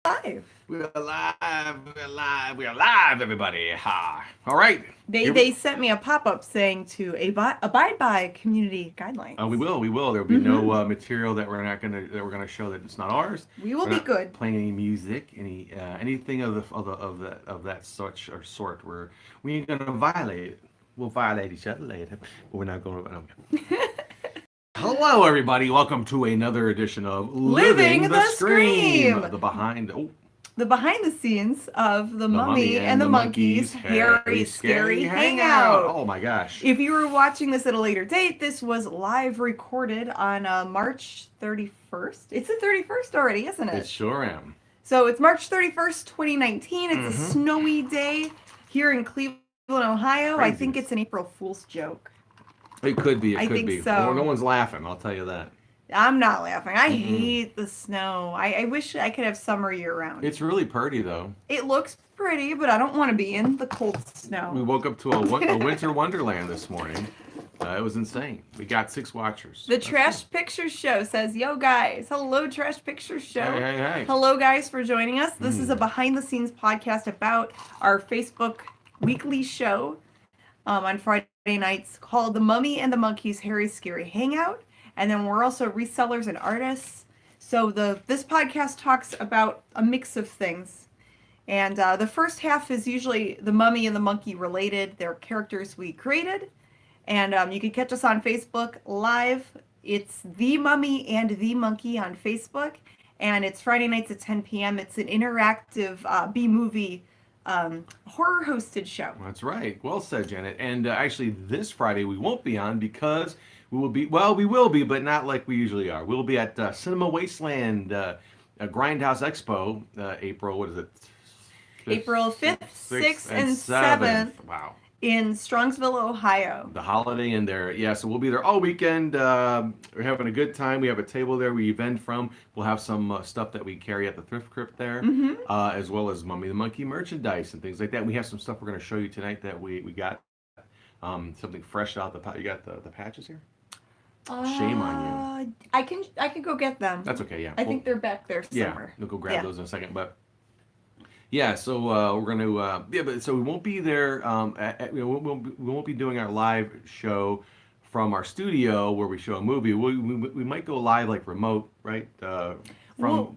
Live. We're alive. We're alive. We're alive, everybody. Ha. All right. They sent me a pop-up saying to abide by community guidelines. We will. We will. There'll be no material that we're gonna show that it's not ours. We will We're be not good. Playing any music, anything of that such or sort. We ain't gonna violate it. We'll violate each other later, but we're not gonna. Hello, everybody. Welcome to another edition of Living the Scream. The behind the scenes of the Mummy and the Monkey's Harry Scary Hangout. Oh my gosh. If you were watching this at a later date, this was live recorded on March 31st. It's the 31st already, isn't it? It sure am. So it's March 31st, 2019. It's a snowy day here in Cleveland, Ohio. Crazy. I think it's an April Fool's joke. It could be. I think so. Well, no one's laughing, I'll tell you that. I'm not laughing. I hate the snow. I wish I could have summer year-round. It's really pretty, though. It looks pretty, but I don't want to be in the cold snow. We woke up to a winter wonderland this morning. It was insane. We got 6 watchers. The Trash Pictures Show says, yo, guys. Hello, Trash Pictures Show. Hey. Hello, guys, for joining us. This is a behind-the-scenes podcast about our Facebook weekly show on Friday nights called The Mummy and the Monkey's Harry Scary Hangout. And then we're also resellers and artists. So this podcast talks about a mix of things. And the first half is usually the Mummy and the Monkey related. They're characters we created. And you can catch us on Facebook live. It's The Mummy and the Monkey on Facebook. And it's Friday nights at 10 p.m. It's an interactive B-movie horror hosted show. That's right. Well said, Janet. And actually, this Friday we won't be on because we will be, but not like we usually are. We'll be at Cinema Wasteland, Grindhouse Expo, April, what is it? April 5th, 6th, and 7th. Wow. In Strongsville, Ohio. The holiday in there. Yeah, so we'll be there all weekend. We're having a good time. We have a table there we vend from. We'll have some stuff that we carry at the thrift crypt there, as well as Mummy the Monkey merchandise and things like that. We have some stuff we're going to show you tonight that we got. Something fresh out the... You got the patches here? Shame on you. I can go get them. That's okay, yeah. I think they're back there somewhere. Yeah, we'll go grab those in a second, but... Yeah, so we're going to, but so we won't be there, we won't be doing our live show from our studio where we show a movie. We might go live, like remote, right,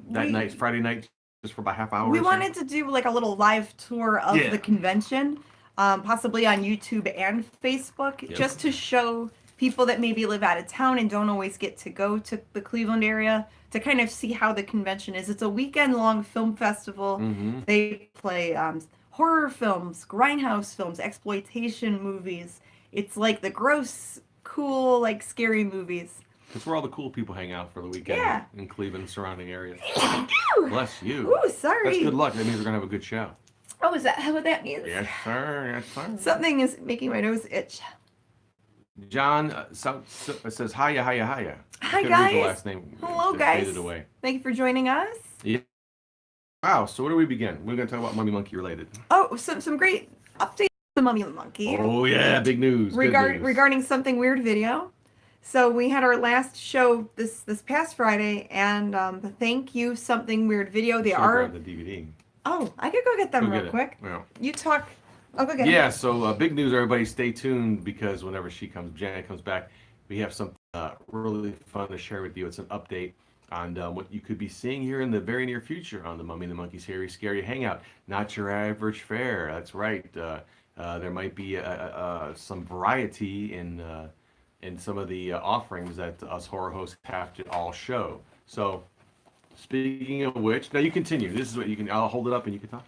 night, Friday night, just for about half hour. We wanted to do like a little live tour of the convention, possibly on YouTube and Facebook, just to show people that maybe live out of town and don't always get to go to the Cleveland area to kind of see how the convention is. It's a weekend-long film festival. They play horror films, grindhouse films, exploitation movies. It's like the gross, cool, like scary movies. That's where all the cool people hang out for the weekend in Cleveland and surrounding areas. Bless you. Ooh, sorry. That's good luck. That means we're going to have a good show. Oh, is that what that means? Yes, sir. Yes, sir. Something is making my nose itch. John says, hiya. Hi, guys. The last name. Hello, guys. Faded away. Thank you for joining us. Yeah. Wow, so where do we begin? We're going to talk about Mummy Monkey related. Oh, some great updates on the Mummy and the Monkey. Oh, yeah, big news. Regarding Something Weird video. So we had our last show this past Friday, and the Thank You Something Weird video. They are the DVD. Oh, I could go get them real quick. Yeah. You talk. I'll go get them. Yeah, so big news, everybody. Stay tuned because whenever Janet comes back, we have something really fun to share with you. It's an update on what you could be seeing here in the very near future on the Mummy and the Monkey's Harry Scary Hangout. Not your average fare. That's right. There might be some variety in some of the offerings that us horror hosts have to all show. So, speaking of which, now you continue. This is what you can. I'll hold it up and you can talk.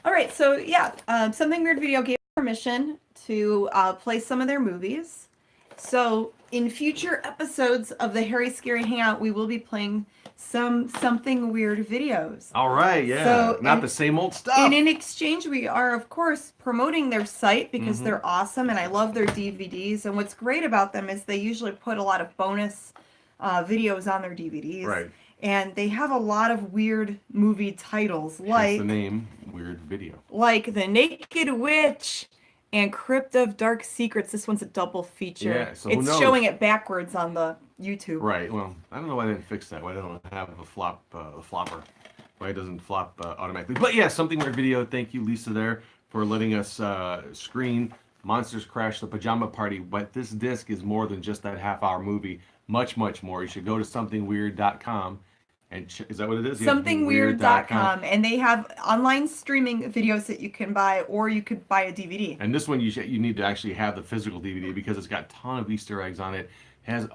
All right. So yeah, Something Weird video gave permission to play some of their movies. So in future episodes of the Harry Scary Hangout, we will be playing Something Weird videos. All right, yeah. So, not the same old stuff. And in exchange, we are, of course, promoting their site because they're awesome, and I love their DVDs. And what's great about them is they usually put a lot of bonus videos on their DVDs. Right. And they have a lot of weird movie titles, like... That's the name, Weird Video. Like The Naked Witch and Crypt of Dark Secrets. This one's a double feature. Yeah, so it's showing it backwards on the YouTube. Right. Well, I don't know why they didn't fix that. Why they don't have a flopper. why it doesn't flop automatically. But yeah, Something Weird Video. Thank you, Lisa, there for letting us screen Monsters Crash the Pajama Party. But this disc is more than just that half-hour movie. Much, much more. You should go to somethingweird.com. And is that what it is? Somethingweird.com, and they have online streaming videos that you can buy, or you could buy a DVD. And this one you need to actually have the physical DVD because it's got a ton of Easter eggs on it. It has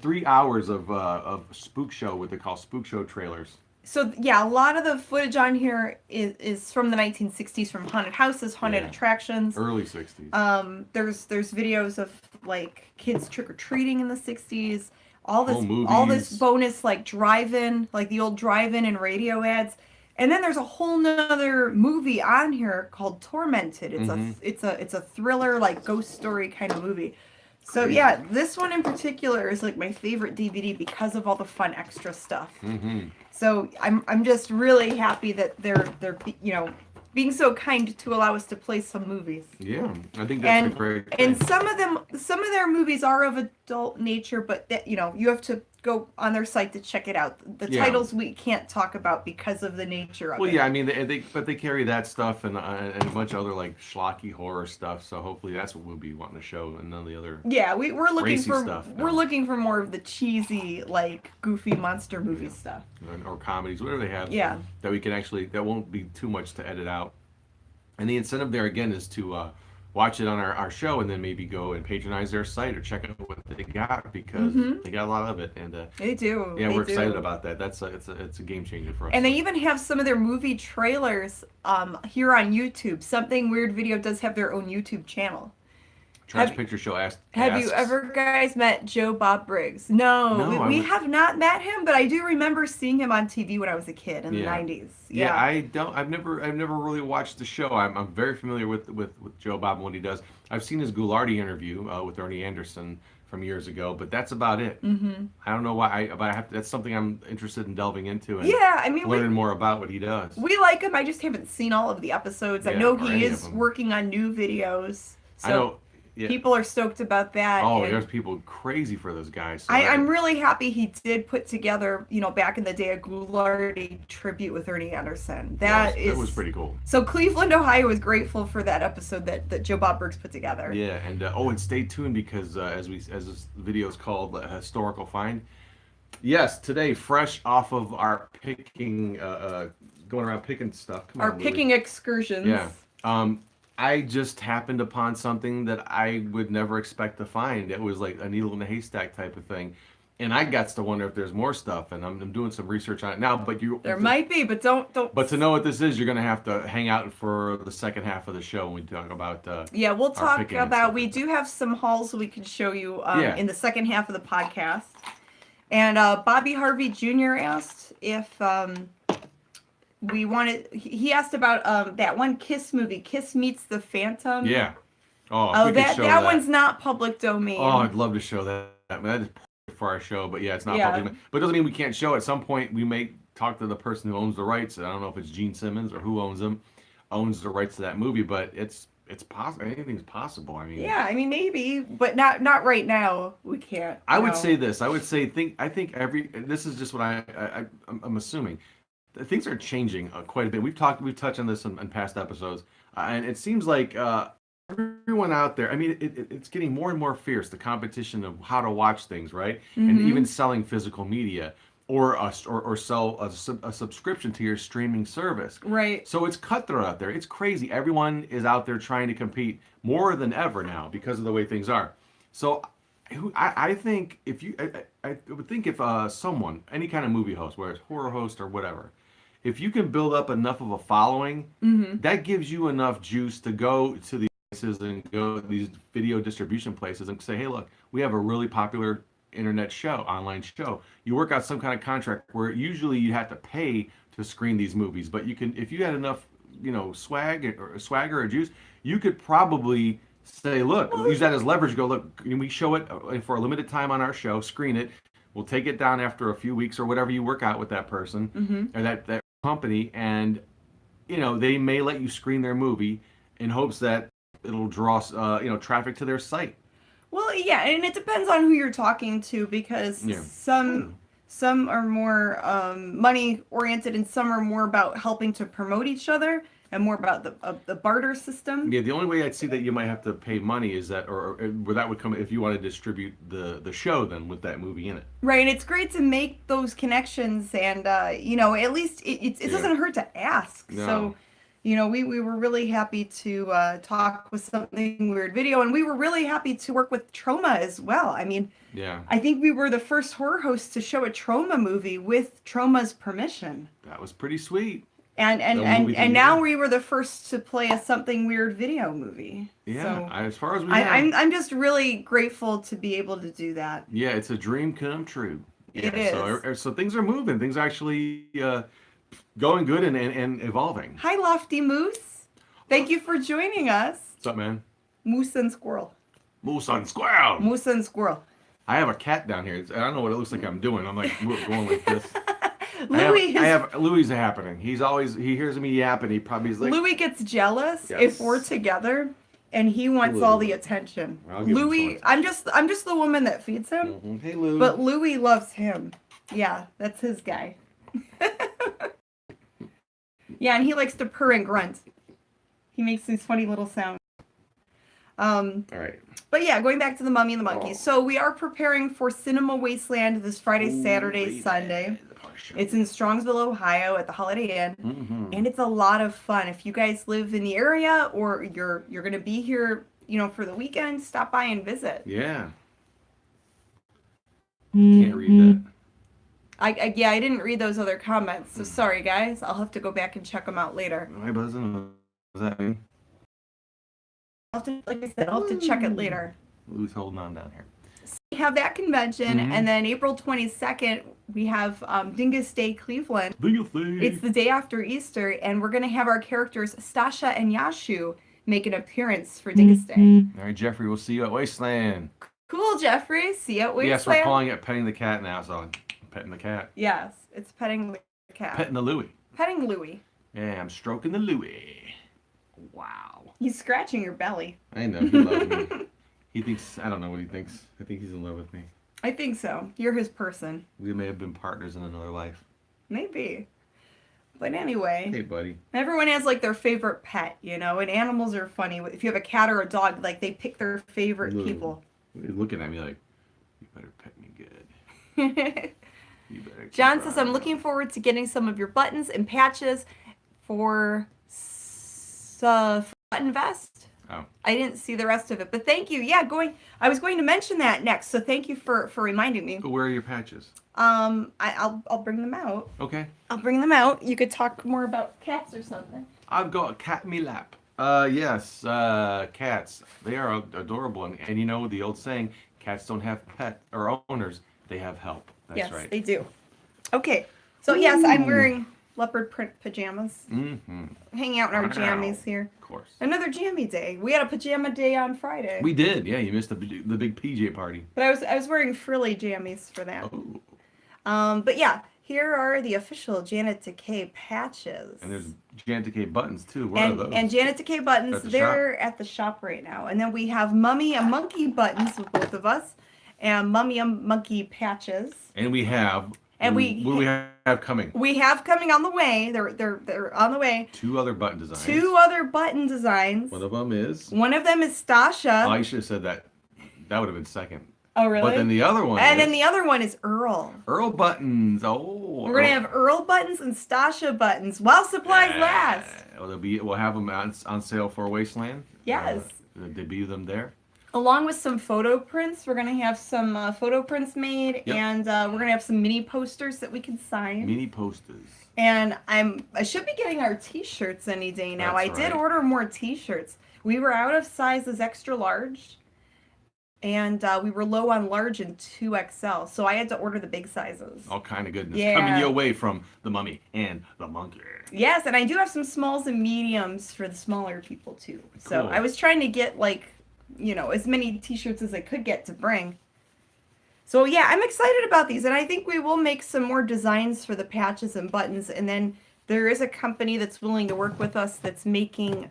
3 hours of spook show, what they call spook show trailers. So yeah, a lot of the footage on here is from the 1960s, from haunted houses, haunted attractions. Early 60s. There's videos of like kids trick or treating in the 60s. All this bonus like drive-in, like the old drive-in and radio ads. And then there's a whole nother movie on here called Tormented. It's a thriller, like ghost story kind of movie. So yeah, this one in particular is like my favorite DVD because of all the fun extra stuff. So I'm just really happy that they're being so kind to allow us to play some movies. Yeah, I think that's a great thing. And some of their movies are of adult nature, but that, you have to go on their site to check it out. The titles we can't talk about because of the nature of it. Well, yeah, I mean, they carry that stuff and a bunch of other like schlocky horror stuff. So hopefully that's what we'll be wanting to show, and none of the other we're looking for stuff. We're looking for more of the cheesy, like goofy monster movie stuff or comedies, whatever they have. Yeah, that we can that won't be too much to edit out. And the incentive there again is to watch it on our show, and then maybe go and patronize their site or check out what they got, because they got a lot of it, and they do. Yeah, we're excited about that. That's it's a game changer for us. And they even have some of their movie trailers here on YouTube. Something Weird Video does have their own YouTube channel. Trash Picture Show asks. Have you ever guys met Joe Bob Briggs? No, we have not met him, but I do remember seeing him on TV when I was a kid in the 90s. Yeah, I've never really watched the show. I'm very familiar with Joe Bob and what he does. I've seen his Ghoulardi interview with Ernie Anderson from years ago, but that's about it. I don't know why, but I have to, that's something I'm interested in delving into and learning more about what he does. We like him. I just haven't seen all of the episodes. I know he is working on new videos. So I know. Yeah. People are stoked about that. Oh, there's people crazy for this guy. So I'm really happy he did put together, back in the day, a Ghoulardi tribute with Ernie Anderson. That was pretty cool. So Cleveland, Ohio was grateful for that episode that Joe Bob Briggs put together. Yeah, and and stay tuned because as this video is called Historical Find. Yes, today, fresh off of our picking, going around picking stuff. Our picking excursions. Yeah. I just happened upon something that I would never expect to find. It was like a needle in a haystack type of thing. And I got to wonder if there's more stuff, and I'm doing some research on it now. But there might be, but don't. But to know what this is, you're gonna have to hang out for the second half of the show when we talk about. We'll talk about. We do have some hauls we can show you in the second half of the podcast. And Bobby Harvey Jr. asked if we wanted. He asked about that one Kiss movie, Kiss Meets the Phantom. Yeah. Oh, that one's not public domain. Oh, I'd love to show that. That is for our show, but yeah, it's not public. But it doesn't mean we can't show it. At some point, we may talk to the person who owns the rights. I don't know if it's Gene Simmons or who owns the rights to that movie, but it's possible. Anything's possible. I mean, maybe, but not right now. We can't. I would say this. I would say this is just what I'm assuming. Things are changing quite a bit. We've touched on this in past episodes, and it seems like everyone out there. I mean, it's getting more and more fierce. The competition of how to watch things, right? And even selling physical media, or sell a subscription to your streaming service. Right. So it's cutthroat out there. It's crazy. Everyone is out there trying to compete more than ever now because of the way things are. So I think I would think if someone, any kind of movie host, whether it's horror host or whatever, if you can build up enough of a following, that gives you enough juice to go to these places and go to these video distribution places and say, hey, look, we have a really popular internet show, online show. You work out some kind of contract where usually you have to pay to screen these movies, but you can, if you had enough, swagger or juice, you could probably say, look, use that as leverage. Go, look, we show it for a limited time on our show, screen it. We'll take it down after a few weeks or whatever you work out with that person or that company, and they may let you screen their movie in hopes that it'll draw traffic to their site. Well, yeah, and it depends on who you're talking to, because Some are more money oriented, and some are more about helping to promote each other and more about the barter system. Yeah, the only way I'd see that you might have to pay money is that, or where that would come if you want to distribute the show then with that movie in it. Right, and it's great to make those connections, and at least it doesn't hurt to ask. No. So, we were really happy to talk with Something Weird Video, and we were really happy to work with Trauma as well. I mean, Yeah, I think we were the first horror hosts to show a Trauma movie with Trauma's permission. that was pretty sweet. And now we were the first to play a Something Weird Video movie. Yeah, So as far as we know. I'm just really grateful to be able to do that. Yeah, it's a dream come true. Yeah, It is. So things are moving. Things are actually going good and evolving. Hi, Lofty Moose. Thank you for joining us. What's up, man? Moose and Squirrel. Moose on squirrel. Moose and Squirrel. I have a cat down here. I don't know what it looks like I'm doing. I'm like going like this. Louis Louis happening. He hears me yapping. He probably is like. Louis gets jealous Yes. if we're together, and he wants all the attention. I'll give him Louis, I'm just the woman that feeds him, Mhm. Hey, Lou. but Louis loves him. Yeah, that's his guy. Yeah, and he likes to purr and grunt. He makes these funny little sounds. All right. But yeah, going back to the Mummy and the Monkey. Oh. So we are preparing for Cinema Wasteland this Friday, Saturday, Sunday. It's in Strongsville, Ohio at the Holiday Inn. Mm-hmm. And it's a lot of fun. If you guys live in the area or you're going to be here, for the weekend, stop by and visit. Yeah. Can't read that. I didn't read those other comments. So sorry, guys. I'll have to go back and check them out later. Am I buzzing? What does that mean? Like I said, I'll have to check it later. Lou's holding on down here. We have that convention, Mhm. and then April 22nd, we have Dingus Day Cleveland. It's the day after Easter, and we're going to have our characters Stasha and Yashu make an appearance for Dingus Day. All right, Jeffrey, we'll see you at Wasteland. Cool, Jeffrey. See you at Wasteland. Yes, we're calling it petting the cat now, so I'm petting the cat. Yes, it's petting the cat. Petting the Louie. Petting Louie. Yeah, I'm stroking the Louie. Wow. He's scratching your belly. I know, he loves me. He thinks, I don't know what he thinks. I think he's in love with me. I think so. You're his person. We may have been partners in another life. Maybe. But anyway, Hey, buddy. everyone has like their favorite pet, and animals are funny. If you have a cat or a dog, like they pick their favorite Lou. people. He's looking at me like, you better pet me good. You better keep John says, on. I'm looking forward to getting some of your buttons and patches for button vest. Oh. I didn't see the rest of it, but thank you. Yeah, I was going to mention that next, so thank you for reminding me. Where are your patches? I'll bring them out. Okay. I'll bring them out. You could talk more about cats or something. I've got a cat in me lap. Yes, cats. They are adorable, and you know the old saying, cats don't have pet or owners, they have help. That's yes, right. they do. Okay, so yes, I'm wearing leopard print pajamas, Mm-hmm. hanging out in our Wow. jammies here. Of course. Another jammy day. We had a pajama day on Friday. We did, yeah. You missed the big PJ party. But I was wearing frilly jammies for that. Oh. But yeah, here are the official Janet Decay patches. And there's Janet K buttons too. What are those? And Janet Decay buttons, At the they're at the shop right now. And then we have MummyAndMonkey buttons with both of us, and MummyAndMonkey patches. And we have. And what do we have coming? We have coming on the way. They're on the way. 2 other button designs. 2 other button designs. One of them is. One of them is Stasha. Oh, I should have said that. That would have been second. Oh, really? But then the other one. And is then the other one is Earl. Earl buttons. Oh. We're gonna have Earl buttons and Stasha buttons while supplies last. We'll have them on sale for Wasteland. Yes. Debut them there. Along with some photo prints, we're gonna have some photo prints made, Yep. and we're gonna have some mini posters that we can sign. Mini posters. And I should be getting our T-shirts any day now. That's I did right. order more T-shirts. We were out of sizes extra large, and we were low on large and 2XL, so I had to order the big sizes. All kind of goodness Yeah. coming your way from the Mummy and the Monkey. Yes, and I do have some smalls and mediums for the smaller people too. So Cool. I was trying to get as many T-shirts as I could get to bring. So yeah, I'm excited about these, and I think we will make some more designs for the patches and buttons. And then there is a company that's willing to work with us that's making.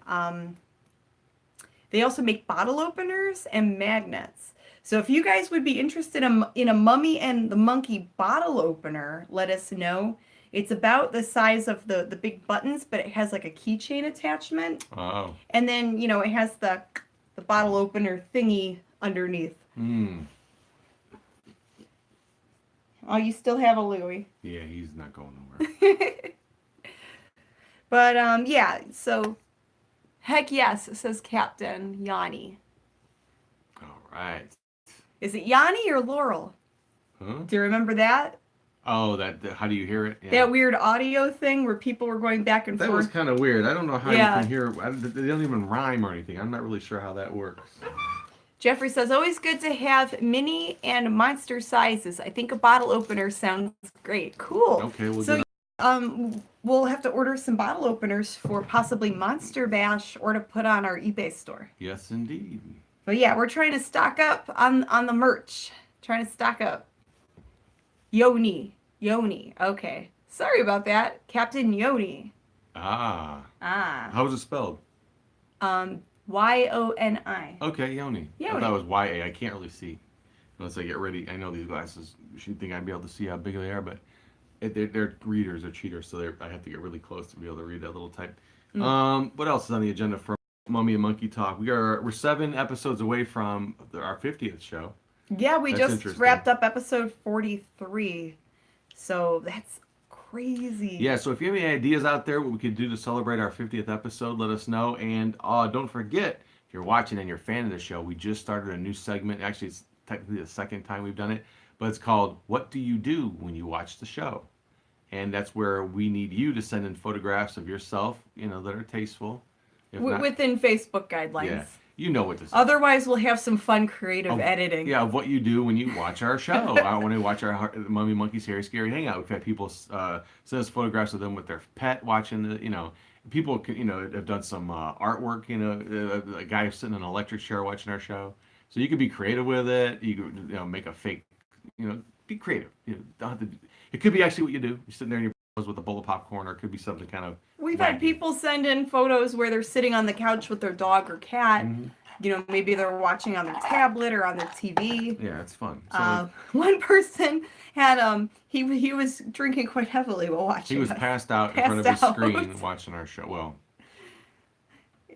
They also make bottle openers and magnets. So if you guys would be interested in a Mummy and the Monkey bottle opener, let us know. It's about the size of the big buttons, but it has like a keychain attachment. Oh. And then, it has the bottle opener thingy underneath. Oh, you still have a Louie. Yeah, he's not going nowhere. But, yeah, so, heck yes, says Captain Yanni. All right. Is it Yanni or Laurel? Huh? Do you remember that? Oh, how do you hear it? Yeah. That weird audio thing where people were going back and forth. That was kind of weird. I don't know how you can hear. They don't even rhyme or anything. I'm not really sure how that works. Jeffrey says, always good to have mini and monster sizes. I think a bottle opener sounds great. Cool. Okay, well, so we'll have to order some bottle openers for possibly Monster Bash or to put on our eBay store. Yes, indeed. But yeah, we're trying to stock up on the merch. Trying to stock up. Yoni. Okay. Sorry about that. Captain Yoni. Ah. How was it spelled? Y-O-N-I. Okay, Yoni. I thought it was Y-A. I can't really see. Unless I get ready. I know these glasses. You should think I'd be able to see how big they are, but they're readers or cheaters, so I have to get really close to be able to read that little type. What else is on the agenda for Mummy and Monkey Talk? We're 7 episodes away from our 50th show. Yeah, we just wrapped up episode 43. So that's crazy. Yeah, so if you have any ideas out there what we could do to celebrate our 50th episode, let us know. And don't forget, if you're watching and you're a fan of the show, we just started a new segment. Actually, it's technically the second time we've done it, but it's called What Do You Do When You Watch the Show? And that's where we need you to send in photographs of yourself, that are tasteful. Within Facebook guidelines. Yeah, you know what this is. Otherwise, we'll have some fun creative editing. Yeah, of what you do when you watch our show. When you watch our Mummy Monkey's Scary Scary Hangout. We've had people send us photographs of them with their pet watching people have done some artwork, a guy sitting in an electric chair watching our show. So you could be creative with it. You could make a fake, be creative. Don't have to. It could be actually what you do. You're sitting there in your with a bowl of popcorn, or it could be something kind of We've wacky. had people send in photos where they're sitting on the couch with their dog or cat. Maybe they're watching on their tablet or on their TV. Yeah, it's fun. So one person had he was drinking quite heavily while watching. He was passed out in front of his screen watching our show. Well,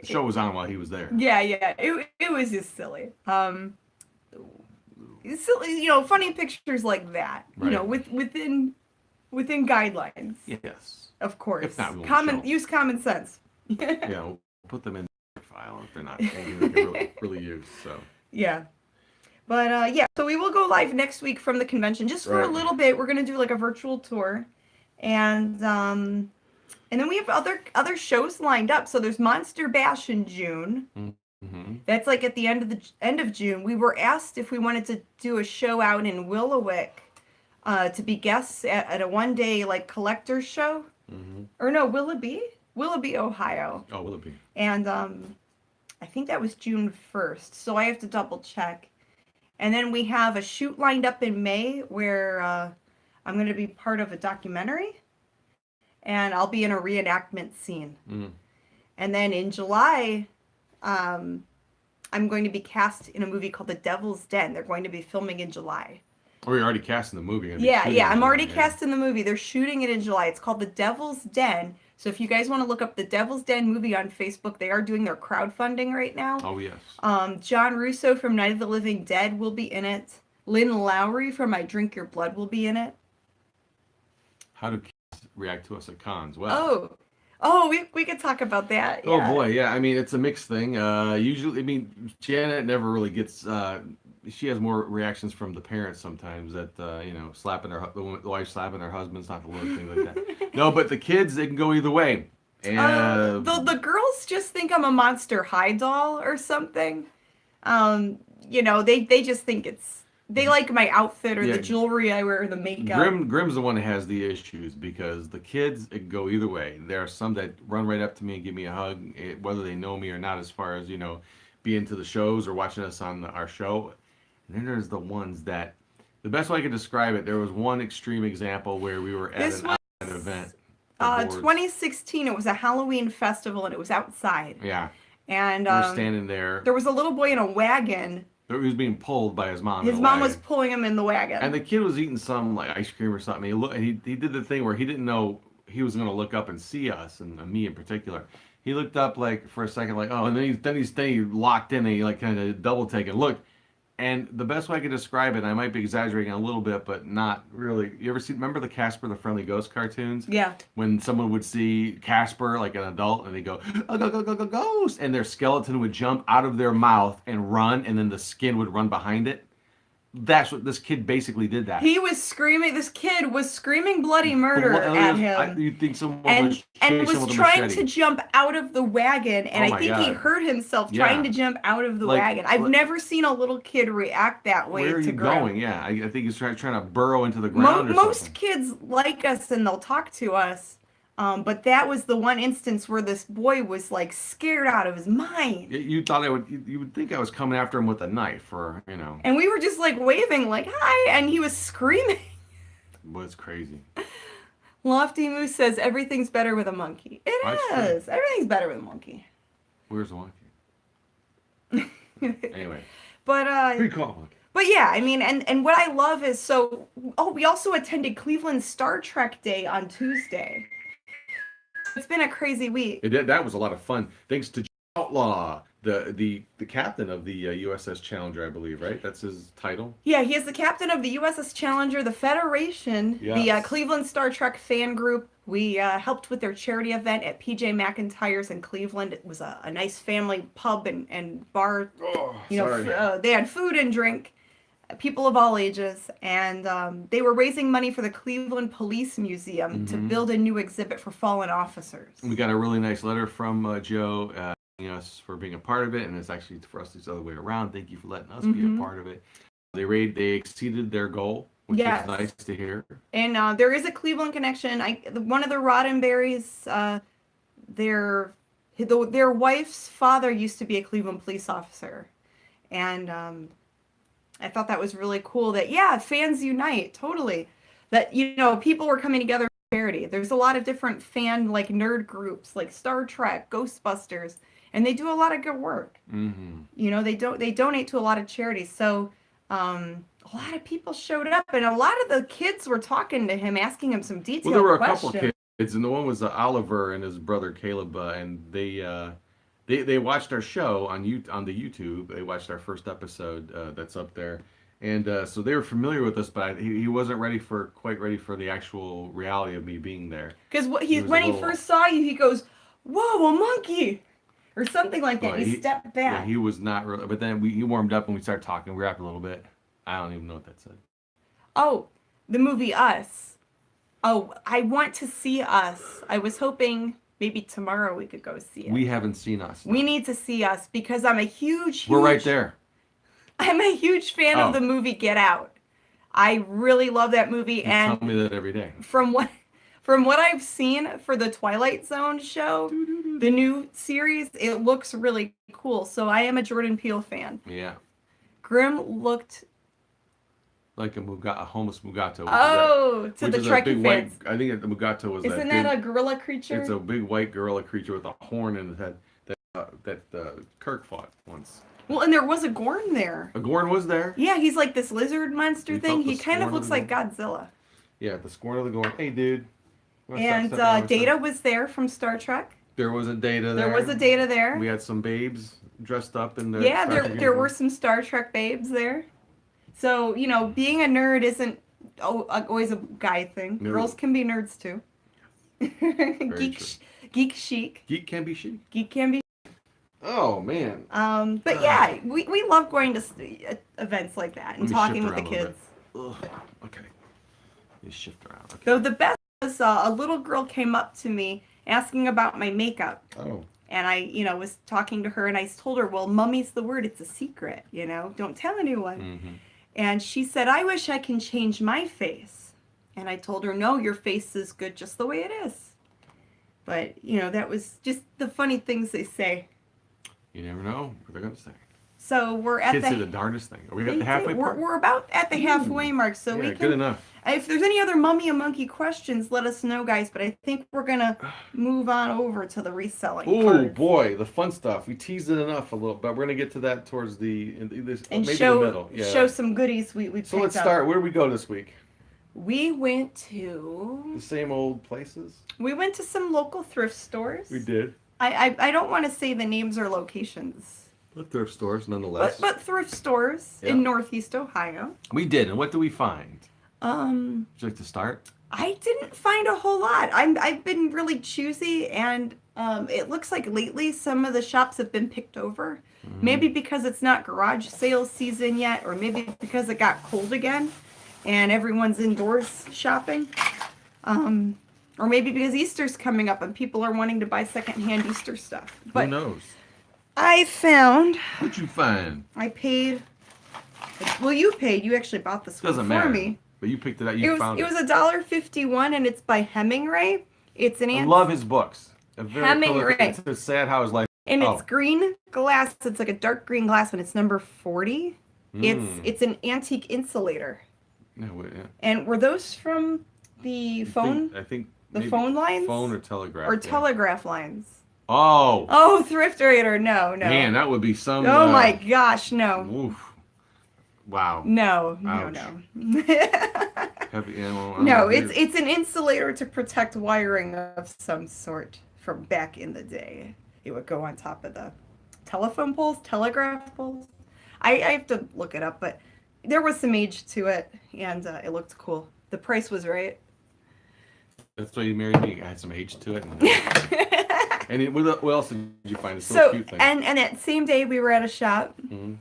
the show was on while he was there. Yeah. It was just silly. Silly, funny pictures like that. Right. Within guidelines. Yes. Of course. If not, use common sense. Yeah, we'll put them in the file if they're not really used. So. Yeah. But so we will go live next week from the convention just for a little bit. We're gonna do like a virtual tour, and then we have other shows lined up. So there's Monster Bash in June. Mm-hmm. That's like at the end of June. We were asked if we wanted to do a show out in Willowick. To be guests at a one-day like collector's show, or no, Willoughby, Ohio. Oh, Willoughby. And I think that was June 1st, so I have to double check. And then we have a shoot lined up in May where I'm going to be part of a documentary, and I'll be in a reenactment scene. And then in July, I'm going to be cast in a movie called The Devil's Den. They're going to be filming in July. Oh, you're already casting the movie. Yeah, I'm already casting the movie. They're shooting it in July. It's called The Devil's Den. So if you guys want to look up The Devil's Den movie on Facebook, they are doing their crowdfunding right now. Oh, yes. John Russo from Night of the Living Dead will be in it. Lynn Lowry from I Drink Your Blood will be in it. How do kids react to us at cons? Well. Oh, we could talk about that. Yeah. Oh, boy, yeah. I mean, it's a mixed thing. Usually, Janet never really gets... she has more reactions from the parents sometimes that slapping the wife slapping her husband's not the little thing like that. No, but the kids, they can go either way. And the girls just think I'm a Monster High doll or something. They just think they like my outfit or the jewelry I wear or the makeup. Grim's the one that has the issues because the kids, it can go either way. There are some that run right up to me and give me a hug, whether they know me or not, as far as being to the shows or watching us on our show. And then there's the ones that, the best way I could describe it, there was one extreme example where we were at an event. 2016, it was a Halloween festival and it was outside. Yeah. And we were standing there. There was a little boy in a wagon He was being pulled by his mom. His mom was pulling him in the wagon. And the kid was eating some like ice cream or something. He did the thing where he didn't know he was going to look up and see us, and me in particular. He looked up like for a second, like, oh, and then he locked in and he like kind of double take and looked. And the best way I could describe it, I might be exaggerating a little bit, but not really. You ever remember the Casper the Friendly Ghost cartoons? Yeah. When someone would see Casper, like an adult, and they go, oh, go, ghost! And their skeleton would jump out of their mouth and run, and then the skin would run behind it. That's what this kid basically did. That he was screaming. This kid was screaming bloody murder at him. You think someone was trying to jump out of the wagon, and I think he hurt himself trying to jump out of the wagon. I've never seen a little kid react that way. Where are you going? Yeah, I think he's trying to burrow into the ground. Most kids like us and they'll talk to us. But that was the one instance where this boy was like scared out of his mind. You thought you would think I was coming after him with a knife, or you know. And we were just like waving, like hi, and he was screaming. It was crazy. Lofty Moose says everything's better with a monkey. It is. Everything's better with a monkey. Where's the monkey? Anyway. But good call, monkey. But yeah, I mean, and what I love is we also attended Cleveland Star Trek Day on Tuesday. It's been a crazy week. That was a lot of fun. Thanks to Outlaw, the captain of the USS Challenger, I believe, right? That's his title? Yeah, he is the captain of the USS Challenger, the Federation, the Cleveland Star Trek fan group. We helped with their charity event at PJ McIntyre's in Cleveland. It was a nice family pub and bar. They had food and drink. People of all ages, and they were raising money for the Cleveland Police Museum to build a new exhibit for fallen officers. We got a really nice letter from Joe thanking us for being a part of it, and it's actually for us the other way around. Thank you for letting us be a part of it. They exceeded their goal, which is nice to hear. And there is a Cleveland connection. One of the Roddenberrys, their wife's father used to be a Cleveland police officer, and I thought that was really cool that, fans unite, totally. That, people were coming together for charity. There's a lot of different fan, nerd groups, like Star Trek, Ghostbusters, and they do a lot of good work. Mm-hmm. They donate to a lot of charities. So a lot of people showed up, and a lot of the kids were talking to him, asking him some detailed questions. Well, there were a couple kids, and the one was Oliver and his brother Caleb, and they watched our show on the YouTube. They watched our first episode that's up there, and so they were familiar with us. But he wasn't quite ready for the actual reality of me being there. Because when he first saw you, he goes, "Whoa, a monkey!" or something like that. He stepped back. Yeah, he was not really. But then he warmed up and we started talking. We rapped a little bit. I don't even know what that said. Oh, the movie Us. Oh, I want to see Us. I was hoping. Maybe tomorrow we could go see it. We haven't seen Us. No. We need to see Us because I'm a huge... We're right there. I'm a huge fan of the movie Get Out. I really love that movie. You tell me that every day. From what I've seen for the Twilight Zone show, the new series, it looks really cool. So I am a Jordan Peele fan. Yeah. Grim looked... like a homeless Mugato. To the Trekkie fans. I think the Mugato was Isn't that a gorilla creature? It's a big white gorilla creature with a horn in his head that Kirk fought once. Well, and there was a Gorn there. A Gorn was there? Yeah, he's like this lizard monster thing. He kind of looks like Godzilla. Yeah, the scorn of the Gorn. Hey, dude. And Data was there from Star Trek. There was a Data there. There was a Data there. We had some babes dressed up in the... Yeah, there were some Star Trek babes there. So, being a nerd isn't always a guy thing. No. Girls can be nerds, too. Geek chic. Geek can be chic. Geek can be. Oh, man. But yeah, we love going to events like that and talking with the kids. Okay. You shift around. Okay. So the best was a little girl came up to me asking about my makeup. Oh. And I, was talking to her, and I told her, well, mummy's the word. It's a secret, Don't tell anyone. Mm-hmm. And she said, I wish I can change my face. And I told her, no, your face is good just the way it is. But, that was just the funny things they say. You never know what they're going to say. So we're at Kids say the darndest thing. Are we at the halfway we're, part? we're about at the halfway mark, so we Yeah, can. good enough. If there's any other Mummy and Monkey questions, let us know, guys. But I think we're gonna move on over to the reselling. Oh part. boy, the fun stuff. We teased it enough a little, but we're gonna get to that towards and maybe show the middle. Yeah. show some goodies we So let's start. Where do we go this week? We went to The same old places. we went to some local thrift stores. We did. I don't want to say the names or locations. But thrift stores, nonetheless. But thrift stores Yeah. in Northeast Ohio. We did, and what do we find? Um, Would you like to start? I didn't find a whole lot. I've been really choosy, and it looks like lately some of the shops have been picked over. Maybe because it's not garage sales season yet, or maybe because it got cold again, and everyone's indoors shopping. Or maybe because Easter's coming up and people are wanting to buy secondhand Easter stuff. But Who knows? I found. What'd you find? I paid. Well, you paid. You actually bought this one Doesn't for matter. me. But you picked it out. You found it. It was $1.51, and it's by Hemingway. It's an. I love his books. Hemingway. It's sad how his life. And it's green glass. It's like a dark green glass, and it's number 40. It's an antique insulator. No, wait, yeah. And were those from the phone? I think the maybe phone lines? Phone or telegraph. Or yeah. telegraph lines. Oh. Oh, Thrift Raider. No. Man, that would be some. Oh my gosh, no. Oof. Wow. No. Heavy ammo. No, it's an insulator to protect wiring of some sort from back in the day. It would go on top of the telephone poles, telegraph poles. I have to look it up, but there was some age to it, and it looked cool. The price was right. That's why you married me. I had some age to it. And what else did you find? It's So, cute thing. and that same day we were at a shop, and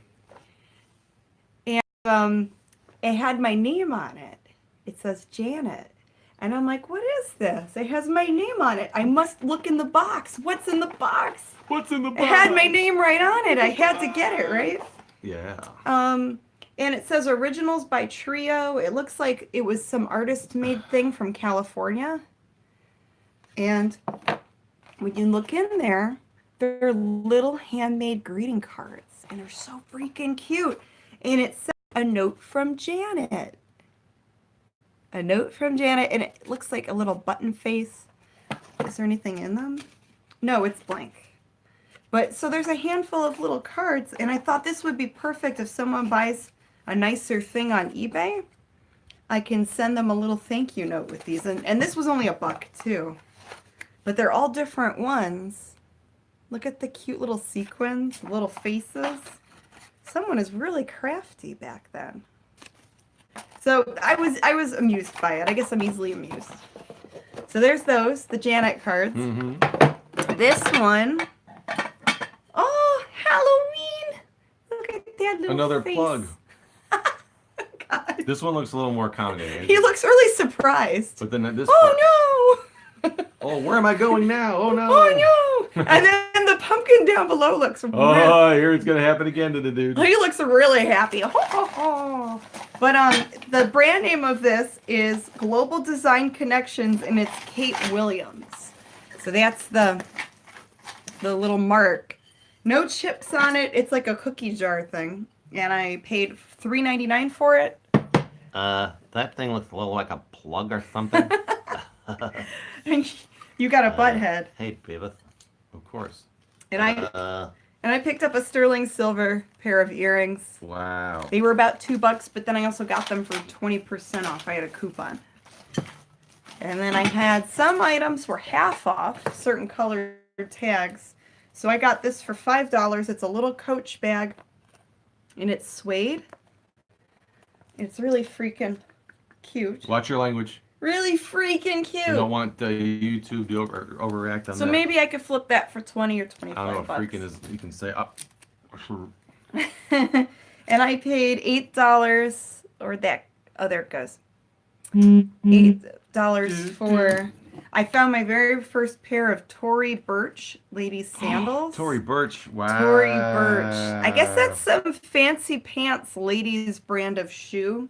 it had my name on it. It says Janet. And I'm like, what is this? It has my name on it. I must look in the box. What's in the box? What's in the box? It had my name right on it. I had to get it, right? Yeah. And it says Originals by Trio. It looks like it was some artist-made thing from California. And when you look in there, they're little handmade greeting cards. And they're so freaking cute. And it says, a note from Janet. A note from Janet. And it looks like a little button face. Is there anything in them? No, it's blank. But so there's a handful of little cards. And I thought this would be perfect if someone buys a nicer thing on eBay. I can send them a little thank you note with these. And this was only $1 too. But they're all different ones. Look at the cute little sequins, little faces. Someone is really crafty back then. So I was amused by it. I guess I'm easily amused. So there's those, the Janet cards. This one. Oh, Halloween! Look at that little Another face. plug. God. This one looks a little more accommodating. He looks really surprised. But then this. Oh no! Oh, where am I going now? Oh no! Oh no! And then the pumpkin down below looks Oh, here it's gonna happen again to the dude. He looks really happy. But the brand name of this is Global Design Connections, and it's Kate Williams. So that's the little mark. No chips on it. It's like a cookie jar thing, and I paid $3.99 for it. That thing looks a little like a plug or something. And you got a butt head. Hey, Beavis. Of course. And I picked up a sterling silver pair of earrings. Wow. They were about $2, but then I also got them for 20% off. I had a coupon. And then I had some items were half off, certain colored tags. So I got this for $5. It's a little Coach bag, and it's suede. It's really freaking cute. Watch your language. Really freaking cute. You don't want YouTube to overreact on that. So maybe I could flip that for 20 or 25 I don't know what bucks. freaking is. You can say up. And I paid $8, or that. Oh, there it goes. $8 for. I found my very first pair of Tory Burch ladies sandals. Tory Burch. Wow. Tory Burch. I guess that's some fancy pants ladies brand of shoe,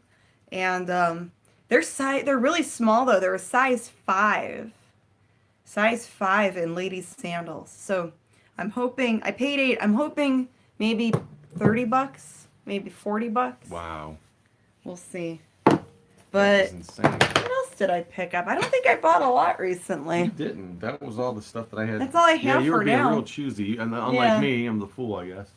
and they're really small though. They're a size 5. Size 5 in ladies sandals. So I'm hoping I paid $8. I'm hoping maybe $30, maybe $40. Wow. We'll see. That But is insane. what else did I pick up? I don't think I bought a lot You recently. didn't. That was all the stuff that I had. That's all I Yeah, have you were for being now. real choosy, and unlike Yeah. me, I'm the fool, I guess.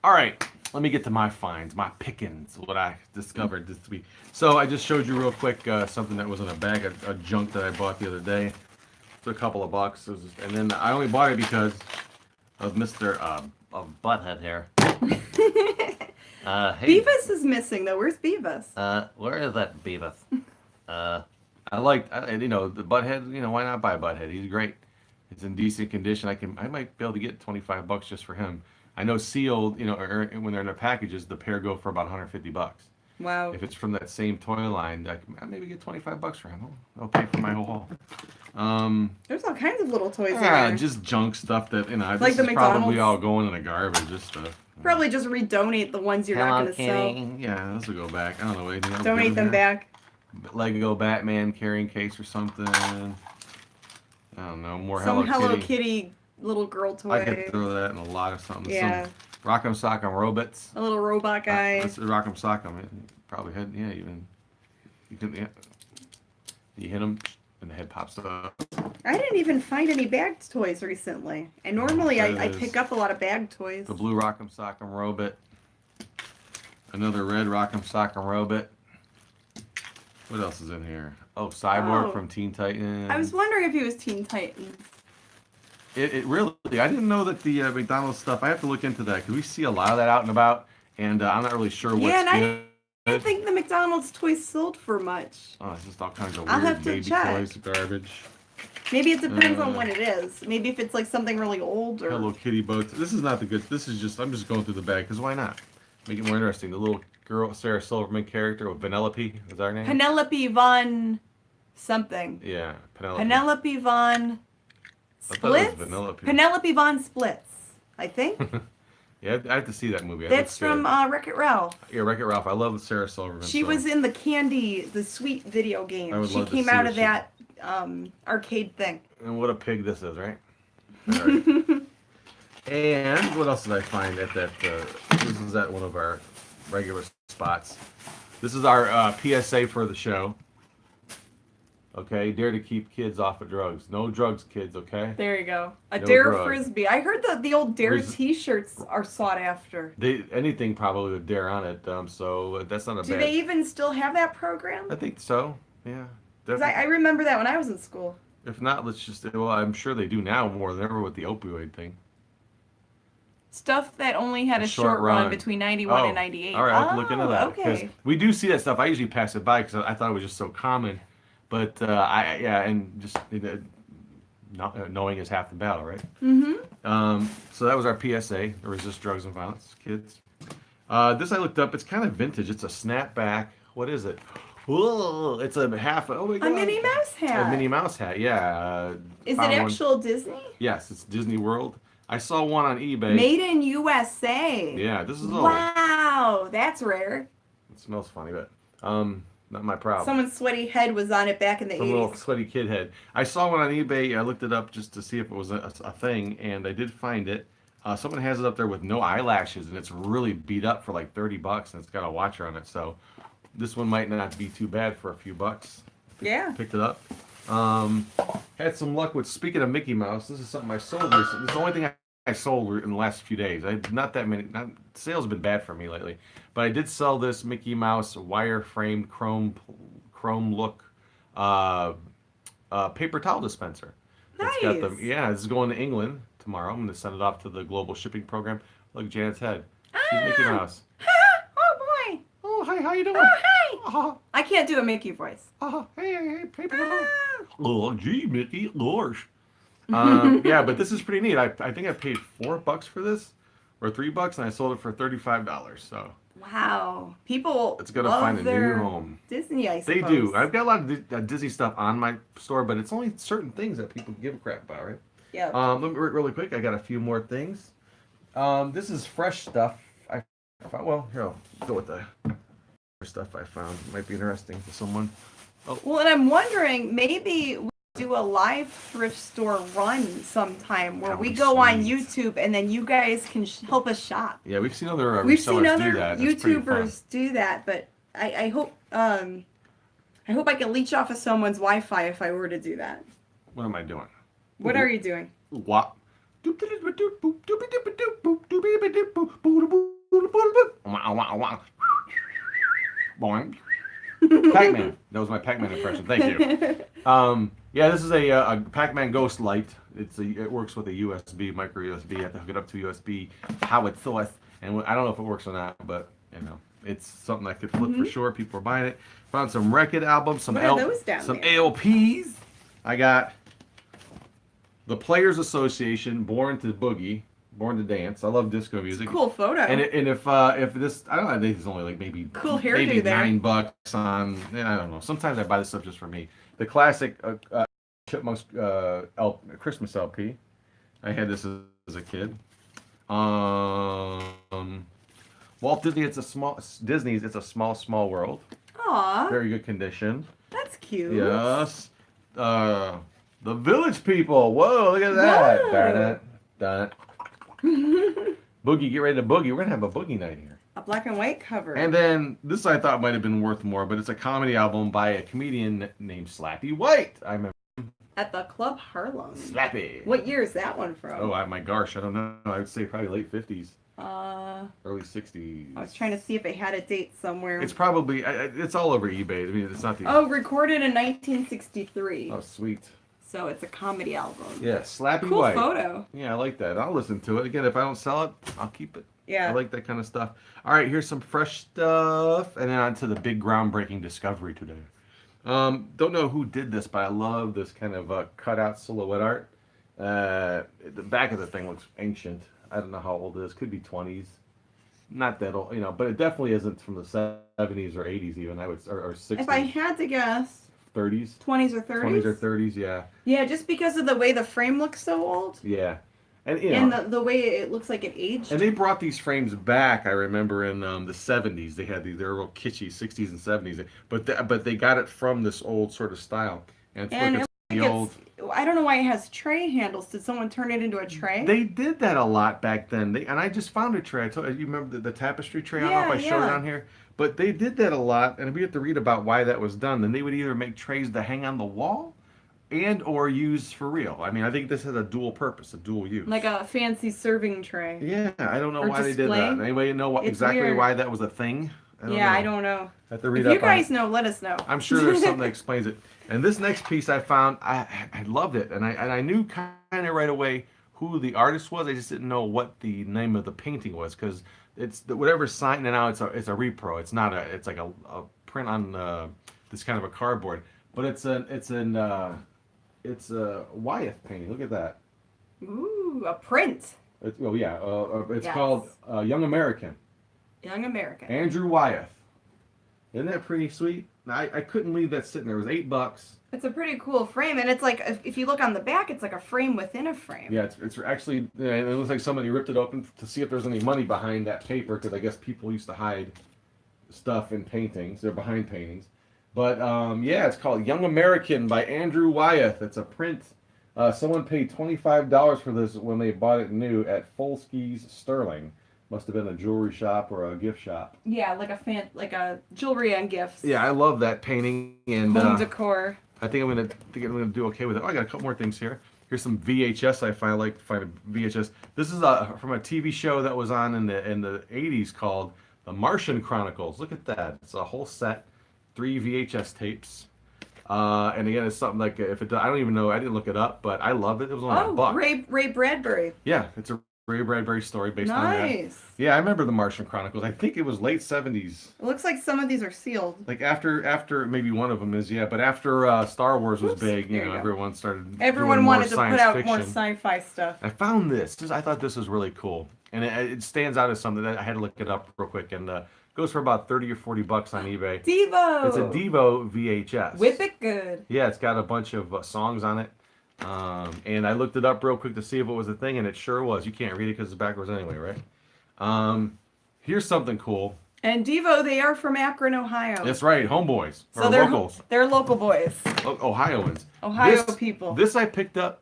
All right, let me get to my finds, my pickings, what I discovered this week. So I just showed you real quick something that was in a bag of junk that I bought the other day. It's a couple of bucks, and then I only bought it because of Mr. Of butthead here. Hey, Beavis is missing though. Where's Beavis? where is that Beavis? I liked, the Butthead. Why not buy Butthead? He's great. It's in decent condition. I might be able to get $25 just for him. I know sealed, or when they're in their packages, the pair go for about $150. Wow. If it's from that same toy line, I'll maybe get $25 for him. I'll pay for my whole haul. There's all kinds of little toys in Yeah, there. just junk stuff that Like this the is probably McDonald's. all going in the garbage. Just stuff. Probably just redonate the ones you're not Hello, going to sell. Kitty. Yeah, this will go back. I don't know anything else. Donate them back. Lego Batman carrying case or something. I don't know. More Some Hello Hello Kitty. Kitty little girl I could toy. throw that in a lot of something. Yeah. Some Rock'em Sock'em Robots. A little robot guy. This is Rock'em Sock'em. It probably had, even, you hit them and the head pops up. I didn't even find any bagged toys recently. And normally That I is- pick up a lot of bagged toys. The blue Rock'em Sock'em Robot. Another red Rock'em Sock'em Robot. What else is in here? Oh, Cyborg Oh. from Teen Titans. I was wondering if he was Teen Titans. It really, I didn't know that the McDonald's stuff, I have to look into that because we see a lot of that out and about, and I'm not really sure what's Yeah, and I good. didn't think the McDonald's toys sold for much. Oh, it's just all kinds of I'll weird have to baby check. toys, garbage. Maybe it depends on Uh, what it is. Maybe if it's like something really old or Hello Kitty boats. This is not the good, this is just, I'm just going through the bag because why not? Make it more interesting. The little girl, Sarah Silverman character with Vanellope, is that her name? Penelope Von something. Yeah, Penelope. Penelope Von I thought it was Splits? Vanellope. Penelope Von Splits, I think. Yeah, I have to see that movie. That That's looks good. from Wreck-It Ralph. Yeah, Wreck-It Ralph. I love Sarah Silverman. She so- was in the Candy, the Sweet video game. I would She love to came see out what of she- that arcade thing. And what a pig this is, right? All right. And what else did I find at that? This is at one of our regular spots. This is our PSA for the show. Okay, dare to keep kids off of drugs. No drugs, kids. Okay. There you go. A No Dare drugs. Frisbee. I heard that the old Dare Res- T-shirts are sought after. Anything probably with dare on it. So that's not a Do bad. they even still have that program? I think so. Yeah. 'Cause Definitely. I remember that when I was in school. If not, let's just. Well, I'm sure they do now more than ever with the opioid thing. Stuff that only had a Short short run run. between 91 and 98. All right, I'll have to look into that. 'Cause Okay. we do see that stuff. I usually pass it by because I thought it was just so common. But and just not, knowing is half the battle, right? Mm-hmm. So that was our PSA: resist drugs and violence, kids. This I looked up. It's kind of vintage. It's a snapback. What is it? Whoa! It's a half. Oh my A god! Minnie Mouse hat. A Minnie Mouse hat. Yeah. Is it found one- actual Disney? Yes, it's Disney World. I saw one on eBay. Made in USA. Yeah, this is old. Wow, that's rare. It smells funny, but not my problem. Someone's sweaty head was on it back in the Some 80s. little sweaty kid head. I saw one on eBay. I looked it up just to see if it was a thing, and I did find it. Someone has it up there with no eyelashes, and it's really beat up for like $30, and it's got a watcher on it. So this one might not be too bad for a few bucks. Yeah. Picked it up. Had some luck with, speaking of Mickey Mouse, this is something I sold recently. This is the only thing I sold in the last few days. Not that many. Sales have been bad for me lately, but I did sell this Mickey Mouse wire framed chrome look paper towel dispenser. It's got Nice. yeah, this is going to England tomorrow. I'm going to send it off to the global shipping program. Look, Janet's head. She's Mickey Mouse. Oh boy. Oh, hi, how you doing? Hi. I can't do a Mickey voice. Hey, paper. Ah. Oh, gee, Mickey, gosh. Yeah, but this is pretty neat. I think I paid $4 for this, or $3, and I sold it for $35. So Wow. People it's gonna love find a new their home. Disney, I They suppose. do. I've got a lot of Disney stuff on my store, but it's only certain things that people give a crap about, right? Yeah. Let me really quick. I got a few more things. This is fresh stuff. Well, here I'll go with the stuff I found. It might be interesting to someone. Well, and I'm wondering, maybe do a live thrift store run sometime where That we would be go on sweet. YouTube and then you guys can help us shop. Yeah, we've seen other We've seen resellers other do that. That's pretty fun. YouTubers do that, but I hope I can leech off of someone's Wi-Fi if I were to do that. What am I doing? What are you doing? What? Pac-Man. That was my Pac-Man impression. Thank you. Yeah, this is a Pac-Man Ghost Light. It works with a USB, micro USB. You have to hook it up to USB, how it source, and I don't know if it works or not, but you know, it's something that could flip for sure. People are buying it. Found some record albums, some What are those down some there? ALPs. I got the Players Association, Born to Boogie, Born to Dance. I love disco music. Cool photo. And if this, I don't know, I think it's only like maybe Cool hairdo maybe there. $9 on. I don't know. Sometimes I buy this stuff just for me. The classic Chipmunks Christmas LP. I had this as a kid. Walt Disney. It's a small world. Aw, Very good condition. that's cute. Yes. The Village People. Whoa, look at that. Whoa. Darn it. Boogie, get ready to boogie. We're gonna have a boogie night here. A black and white cover. And then this I thought might have been worth more, but it's a comedy album by a comedian named Slappy White. I remember At the Club Harlem. Slappy. What year is that one from? Oh, my gosh, I don't know. I would say probably late 50s, early 60s. I was trying to see if it had a date somewhere. It's probably it's all over eBay. I mean, it's not the. Oh, recorded in 1963. Oh, sweet. So it's a comedy album. Yeah, Slappy Cool White. photo. Yeah, I like that. I'll listen to it again. If I don't sell it, I'll keep it. Yeah. I like that kind of stuff. All right, here's some fresh stuff, and then on to the big groundbreaking discovery today. Don't know who did this, but I love this kind of cutout silhouette art. The back of the thing looks ancient. I don't know how old it is. Could be 20s. Not that old, but it definitely isn't from the 70s or 80s even. I would or 60s. If I had to guess, 30s. 20s or 30s? 20s or 30s, yeah. Yeah, just because of the way the frame looks so old. Yeah. And And the way it looks like it aged. And they brought these frames back. I remember in the 70s, they had these. They were real kitschy, 60s and 70s. But they got it from this old sort of style. And it's the old. I don't know why it has tray handles. Did someone turn it into a tray? They did that a lot back then. And I just found a tray. I told you remember the tapestry tray? I don't know if I showed it on here. But they did that a lot, and we have to read about why that was done. Then they would either make trays to hang on the wall, and or use for real. I mean, I think this has a dual purpose, a dual use. Like a fancy serving tray. Yeah, I don't know Or why they did display. that. Anybody know It's exactly weird. why that was a thing? I don't know. I have to read If you up on it. guys know, let us know. I'm sure there's something that explains it. And this next piece I found, I loved it, and I knew kind of right away who the artist was. I just didn't know what the name of the painting was because it's whatever's signed now. It's a repro. It's not it's like a print on this kind of a cardboard. But it's a Wyeth painting. Look at that. Ooh, a print. It's Yes. called Young American. Young American. Andrew Wyeth. Isn't that pretty sweet? I couldn't leave that sitting there. It was $8. It's a pretty cool frame, and it's like if you look on the back, it's like a frame within a frame. Yeah, it's actually, it looks like somebody ripped it open to see if there's any money behind that paper, because I guess people used to hide stuff in paintings. They're behind paintings. But yeah, it's called Young American by Andrew Wyeth. It's a print. Someone paid $25 for this when they bought it new at Folsky's Sterling. Must have been a jewelry shop or a gift shop. Yeah, like a jewelry and gifts. Yeah, I love that painting, and Home decor. I think I'm gonna do okay with it. Oh, I got a couple more things here. Here's some VHS. I find a VHS. This is from a TV show that was on in the 80s called The Martian Chronicles. Look at that. It's a whole set, 3 VHS tapes. And again, it's something like I don't even know. I didn't look it up, but I love it. It was only $1. Ray Bradbury. Yeah, it's a Ray Bradbury story based on that. Nice. Yeah, I remember The Martian Chronicles. I think it was late 70s. It looks like some of these are sealed. Like after maybe one of them is, yeah, but after Star Wars was Oops, big, there you go. everyone started Everyone doing wanted more to put science out more fiction. sci-fi stuff. I found this. I thought this was really cool, and it stands out as something that I had to look it up real quick, and goes for about $30 or $40 on eBay. Devo. It's a Devo VHS. Whip it good. Yeah, it's got a bunch of songs on it, and I looked it up real quick to see if it was a thing, and it sure was. You can't read it because it's backwards anyway, right? Here's something cool. And Devo, they are from Akron, Ohio. That's right, homeboys. So or they're locals. They're local boys. Ohioans. Ohio people. This I picked up.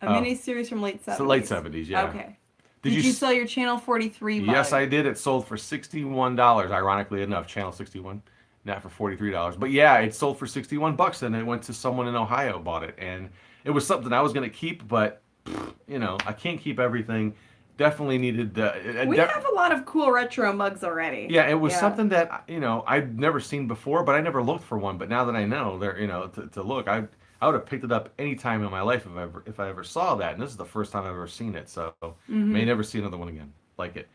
A mini-series from late 70s. It's the late 70s, yeah. Okay. Did you sell your Channel 43 mug? Yes, I did. It sold for $61, ironically enough. Channel 61, not for $43. But yeah, it sold for $61, and it went to someone in Ohio bought it. And it was something I was going to keep, but, you know, I can't keep everything. Definitely needed... we have a lot of cool retro mugs already. Yeah, it was something that, you know, I'd never seen before, but I never looked for one. But now that I know, you know, to look, I would have picked it up any time in my life if I ever saw that. And this is the first time I've ever seen it, so may never see another one again like it.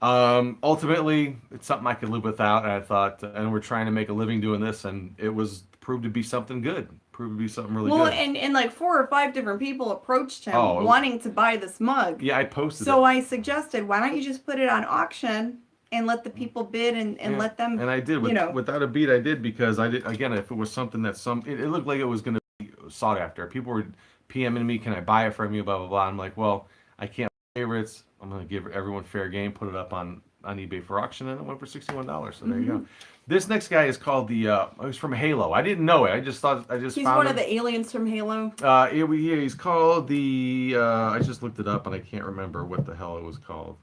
Ultimately, it's something I could live without, and I thought, and we're trying to make a living doing this, and it was proved to be something good. Proved to be something really good. Well, and like 4 or 5 different people approached him wanting to buy this mug. Yeah, I posted it. So I suggested, why don't you just put it on auction and let the people bid and let them. And I did, without a beat, I did, because I did, again, if it was something that it looked like it was going to be sought after. People were PMing me, can I buy it from you, blah, blah, blah. I'm like, well, I can't buy favorites. I'm going to give everyone fair game, put it up on eBay for auction, and it went for $61. So there you go. This next guy is called he's from Halo. I didn't know it. I just found him. He's one of the aliens from Halo. He's called I just looked it up, and I can't remember what the hell it was called.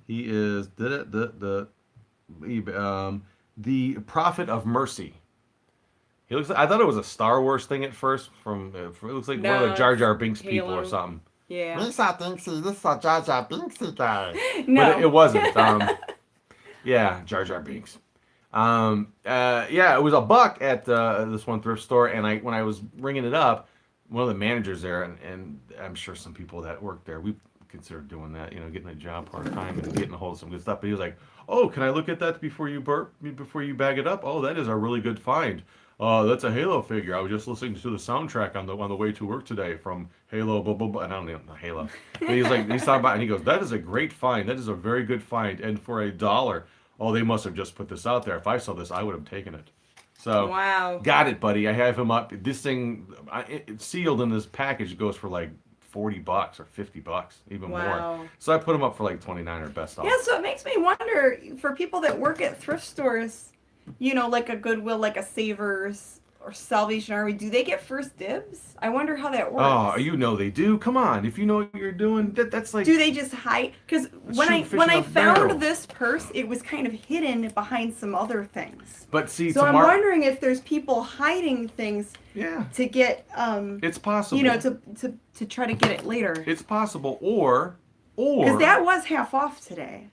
He is the Prophet of Mercy. He looks like, I thought it was a Star Wars thing at first. It looks like one of the Jar Jar Binks people or something. Yeah. This is a Jar Jar Binksy guy. No. But it wasn't. Yeah, Jar Jar Binks. Yeah, it was $1 at this one thrift store, and when I was ringing it up, one of the managers there, and I'm sure some people that work there, we considered doing that, you know, getting a job part-time and getting a hold of some good stuff. But he was like, "Oh, can I look at that before you bag it up? Oh, that is a really good find. That's a Halo figure. I was just listening to the soundtrack on the way to work today from Halo, blah blah blah." And I don't know Halo. But he's talking about, and he goes, "That is a great find. That is a very good find. And for $1, oh, they must have just put this out there. If I saw this, I would have taken it." So wow, got it, buddy. I have him up. This thing, it's sealed in this package, goes for like $40 or $50, even more. So I put them up for like $29 or best off. Yeah, so it makes me wonder, for people that work at thrift stores, you know, like a Goodwill, like a Savers or Salvation Army, do they get first dibs? I wonder how that works. Oh, you know they do. Come on, if you know what you're doing, that's like. Do they just hide? Because when I found this purse, it was kind of hidden behind some other things. But see, so I'm wondering if there's people hiding things. Yeah. To get It's possible. You know, to try to get it later. It's possible, or. Because that was half off today.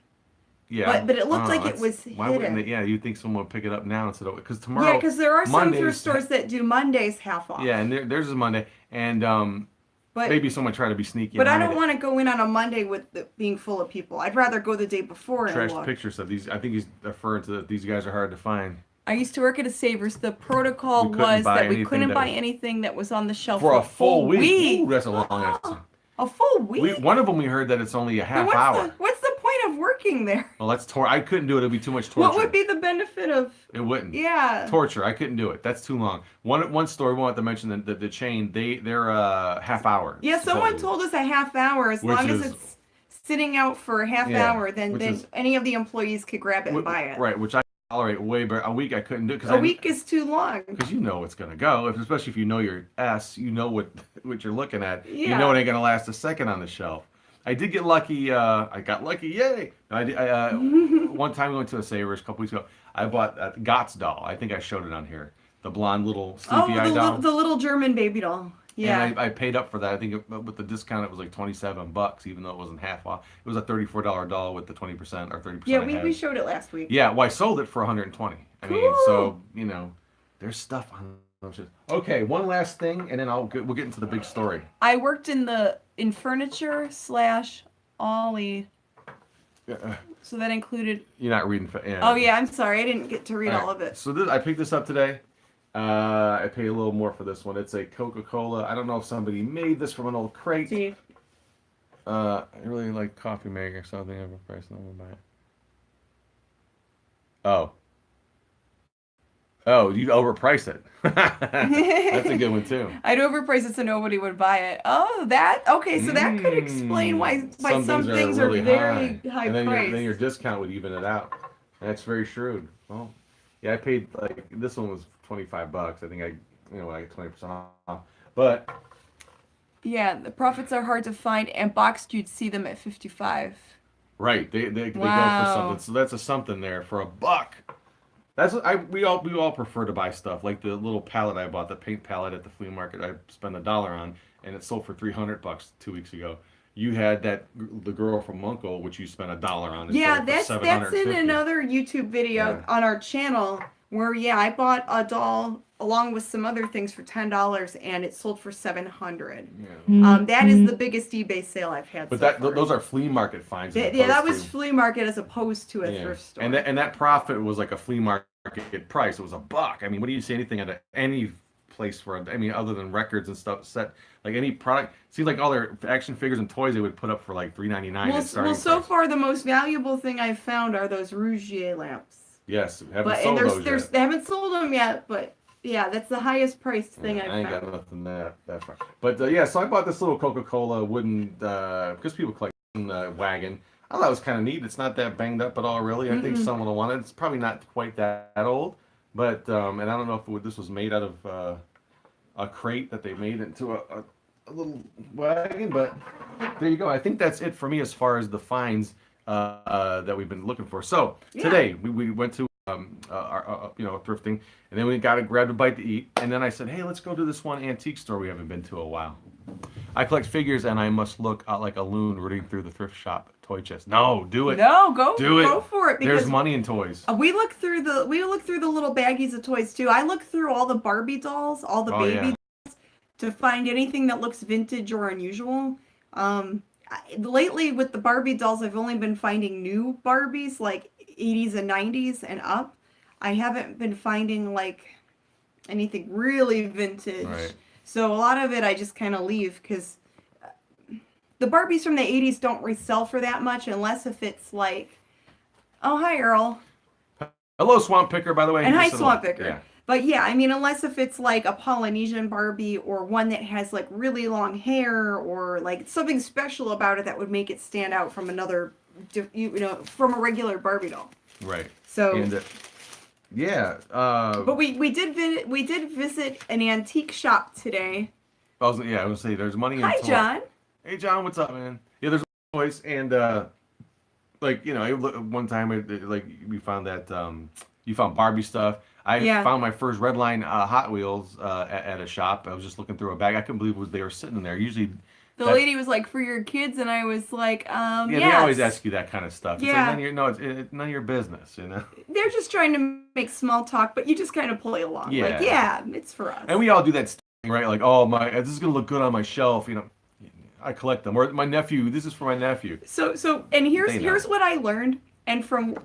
Yeah, but it looked like it was hidden. Why wouldn't it? Yeah, you'd think someone would pick it up now instead of, because tomorrow. Yeah, because there are some thrift stores that do Mondays half off. Yeah, and theirs is Monday, and but maybe someone tried to be sneaky. But I don't want to go in on a Monday with it being full of people. I'd rather go the day before and look. Trash pictures of these. I think he's referring to these guys are hard to find. I used to work at a Savers. The protocol was that we couldn't buy anything that was on the shelf for a full week. Ooh, that's a long time. A full week? One of them we heard that it's only a half hour. What's the point of working there? Well, that's I couldn't do it. It'd be too much torture. What would be the benefit of? It wouldn't. Yeah. Torture. I couldn't do it. That's too long. One story we want to mention the chain. They're half hour. Yeah, someone told us a half hour. As long as it's sitting out for a half hour, then any of the employees could grab it and buy it. Right, which I tolerate way better. A week I couldn't do it. A week is too long. Because you know it's gonna go. Especially if you know your S, you know what you're looking at. Yeah. You know it ain't gonna last a second on the shelf. I did get lucky. I got lucky. Yay! One time we went to a Savers a couple weeks ago. I bought a Gott's doll. I think I showed it on here. The blonde little sleepy eye doll. The little German baby doll. Yeah. And I paid up for that. I think with the discount it was like $27, even though it wasn't half off. It was a $34 doll with the 20% or 30%. Yeah, we showed it last week. Yeah, well, I sold it for $120. I mean, so you know, there's stuff on those. Okay, one last thing, and then we'll get into the big story. I worked in furniture / Ollie. So that included. You're not reading. Yeah. Oh yeah, I'm sorry, I didn't get to read all of it. So I picked this up today. I paid a little more for this one. It's a Coca-Cola. I don't know if somebody made this from an old crate. See. I really like coffee maker, so I think I have a price. I'm gonna buy it. Oh, you'd overprice it. That's a good one too. I'd overprice it so nobody would buy it. Oh, okay. So that could explain why some things are very high and then priced. Then your discount would even it out. That's very shrewd. Well, yeah, I paid like this one was $25. I think I get 20% off. But Yeah, the profits are hard to find, and boxed you'd see them at 55. right, they go for Wow. something. So that's a something there for a buck. That's what we all prefer to buy stuff like the little palette I bought, the paint palette at the flea market. I spent $1 on, and it sold for $300 2 weeks ago. You had the girl from Uncle, which you spent $1 on. It Yeah, sold for that's in $750. another YouTube video Yeah. on our channel where I bought a doll along with some other things for $10 and it sold for $700. Yeah. That is the biggest eBay sale I've had. But so far. those are flea market finds. as Yeah, that opposed was to- flea market as opposed to a yeah. thrift store. And that profit was like a flea market price. It was a buck. I mean, what do you see anything at any place for? I mean, other than records and stuff, like any product. Seems like all their action figures and toys they would put up for like $3.99. Well, so far the most valuable thing I've found are those Rougier lamps. Yes, haven't But sold and those yet. they haven't sold them yet, but yeah, that's the highest priced thing I've I ain't found. got nothing that far. But yeah, so I bought this little Coca-Cola wooden because people collect wagon. I thought it was kind of neat. It's not that banged up at all, really. I think someone will want it. It's probably not quite that old, but and I don't know if this was made out of a crate that they made into a little wagon. But there you go. I think that's it for me as far as the finds that we've been looking for. So today we went to our thrifting, and then we grabbed a bite to eat, and then I said, hey, let's go to this one antique store we haven't been to a while. I collect figures, and I must look like a loon rooting through the thrift shop toy chest. No, do it. No, Do it. go for it. Because There's money in toys. we look through the little baggies of toys too. I look through all the Barbie dolls, all the baby dolls, to find anything that looks vintage or unusual. Lately with the Barbie dolls, I've only been finding new Barbies, like 80s and 90s and up. I haven't been finding like anything really vintage. Right. So a lot of it I just kind of leave because the Barbies from the 80s don't resell for that much unless if it's like, oh, hi, Earl. Hello, Swamp Picker, by the way. And He hi, said Swamp hello. Picker. Yeah. But yeah, I mean, unless if it's like a Polynesian Barbie or one that has like really long hair or like something special about it that would make it stand out from another, from a regular Barbie doll. Right. So. And, But we did visit an antique shop today. I was gonna say there's money in Hi, toys. John. Hey, John, what's up, man? Yeah, there's toys, and one time we found that you found Barbie stuff. I found my first Red Line Hot Wheels at a shop. I was just looking through a bag. I couldn't believe they were sitting there. Usually, The lady was like, for your kids, and I was like, yeah, yes. they always ask you that kind of stuff. Yeah. It's like, it's none of your business, you know. They're just trying to make small talk, but you just kind of play along. Yeah. Like, yeah, it's for us. And we all do that thing, right? Like, oh this is gonna look good on my shelf, you know. I collect them. Or my nephew. This is for my nephew. So, and here's They know. here's what I learned, and from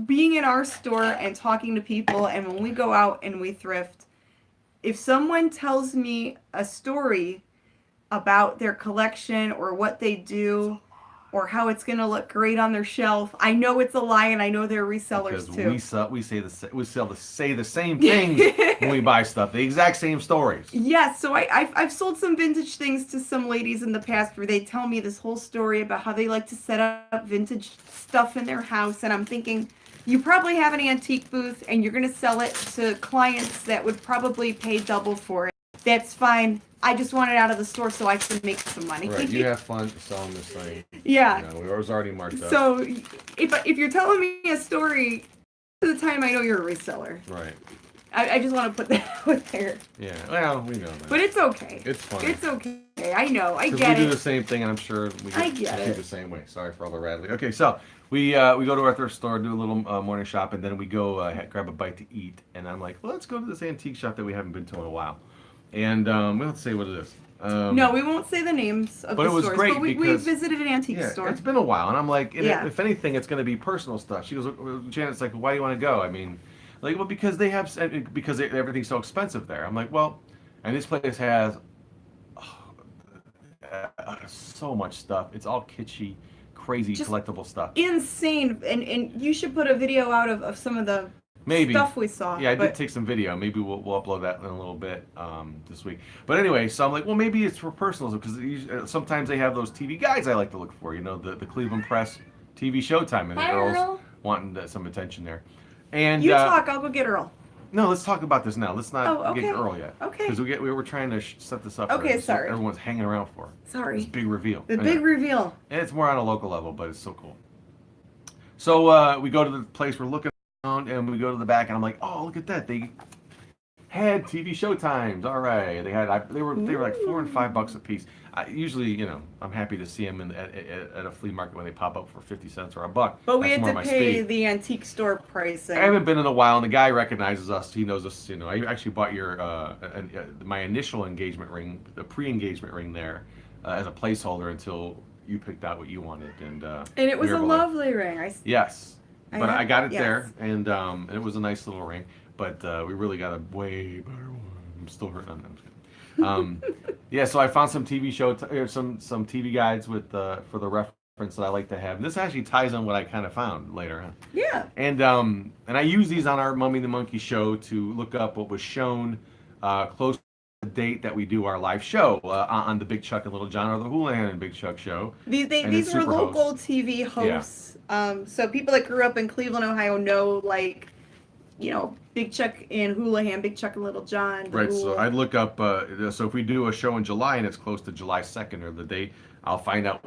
being in our store and talking to people, and when we go out and we thrift, if someone tells me a story about their collection or what they do or how it's going to look great on their shelf, I know it's a lie, and I know they're resellers Because too. we say the same things when we buy stuff. The exact same stories. Yes, so I've sold some vintage things to some ladies in the past where they tell me this whole story about how they like to set up vintage stuff in their house, and I'm thinking, you probably have an antique booth and you're going to sell it to clients that would probably pay double for it. That's fine. I just want it out of the store so I can make some money. Right. You have fun selling this thing. Yeah. You know, it was already marked up. So if you're telling me a story, most of the time I know you're a reseller. Right. I just want to put that out there. Yeah. Well, we know that. But it's okay. It's fun. It's okay. I know. I 'Cause get we do it. the same thing, and I'm sure I get do it. the same way. Sorry for all the rattling. Okay, so we go to our thrift store, do a little morning shop, and then we go grab a bite to eat. And I'm like, well, let's go to this antique shop that we haven't been to in a while. And we don't have to say what it is. No, we won't say the names of But the it was stores. great But we because- visited an antique Yeah, store. it's been a while, and I'm like, Yeah. if anything, it's going to be personal stuff. She goes, Janet's like, why do you want to go? I mean, like, well, because everything's so expensive there. I'm like, well, and this place has so much stuff. It's all kitschy, crazy Just collectible stuff. Insane. And you should put a video out of some of the Maybe. stuff we saw. Yeah, I but did take some video. Maybe we'll upload that in a little bit this week. But anyway, so I'm like, well, maybe it's for personals because sometimes they have those TV guides I like to look for. You know, the Cleveland Press TV Showtime and Hi, Earl's Earl. wanting some attention there. And You talk. I'll go get Earl. no, let's talk about this now. Let's not get Earl yet. Okay. Because we were trying to set this up. Okay, so sorry. Everyone's hanging around for. Sorry. This big reveal. The big reveal. And it's more on a local level, but it's so cool. So we go to the place we're looking around, and we go to the back, and I'm like, oh, look at that. They had TV show times. All right. They were like $4 and $5 a piece. Usually, I'm happy to see them at a flea market when they pop up for 50 cents or $1. But we That's had more to my pay speed. the antique store pricing. I haven't been in a while, and the guy recognizes us. He knows us. I actually bought my initial engagement ring, the pre-engagement ring there, as a placeholder until you picked out what you wanted, and it was we a were like, lovely ring. Yes, but I got it yes. there, and it was a nice little ring. But we really got a way better one. I'm still hurting on them. Yeah, so I found some TV some TV guides with for the reference that I like to have. And this actually ties on what I kind of found later on. Yeah. And I use these on our Mummy and the Monkey show to look up what was shown close to the date that we do our live show on the Big Chuck and Little John, or the Houlihan and Big Chuck show. These were local TV hosts. Yeah. So people that grew up in Cleveland, Ohio know, like, Big Chuck and Houlihan, Big Chuck and Little John. Right, so I'd look up, so if we do a show in July and it's close to July 2nd or the date, I'll find out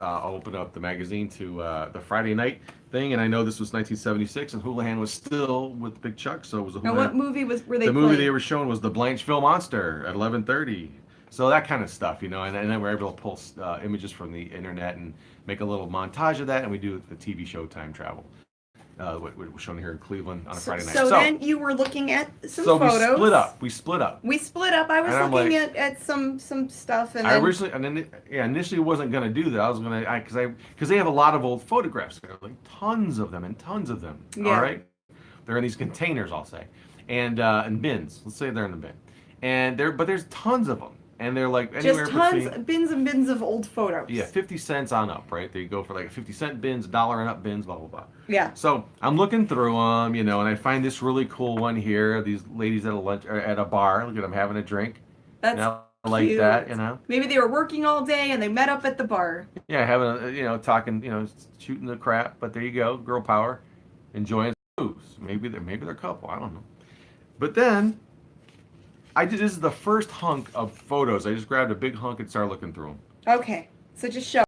I'll open up the magazine to the Friday night thing, and I know this was 1976, and Houlihan was still with Big Chuck, so it was a Houlihan. Now, what movie were they The playing? movie they were showing was the Blancheville Monster at 11:30. So that kind of stuff, and then we're able to pull images from the internet and make a little montage of that, and we do the TV show Time Travel. What was shown here in Cleveland on a Friday night. So then you were looking at some photos. So we split up. We split up. I was looking at some stuff, and initially wasn't gonna do that. I was gonna because they have a lot of old photographs there, like tons of them. Yeah. All right, they're in these containers, I'll say, and bins. Let's say they're in the bin, but there's tons of them. And they're like anywhere just tons, between, bins and bins of old photos. Yeah, 50 cents on up, right? They go for like 50-cent bins, $1 and up bins, blah, blah, blah. Yeah. So I'm looking through them, and I find this really cool one here. These ladies at a bar. Look at them having a drink. That's I like cute. that, Maybe they were working all day and they met up at the bar. Yeah, having talking, shooting the crap. But there you go, girl power, enjoying booze. Maybe they're a couple. I don't know. But then this is the first hunk of photos. I just grabbed a big hunk and started looking through Okay, so just show.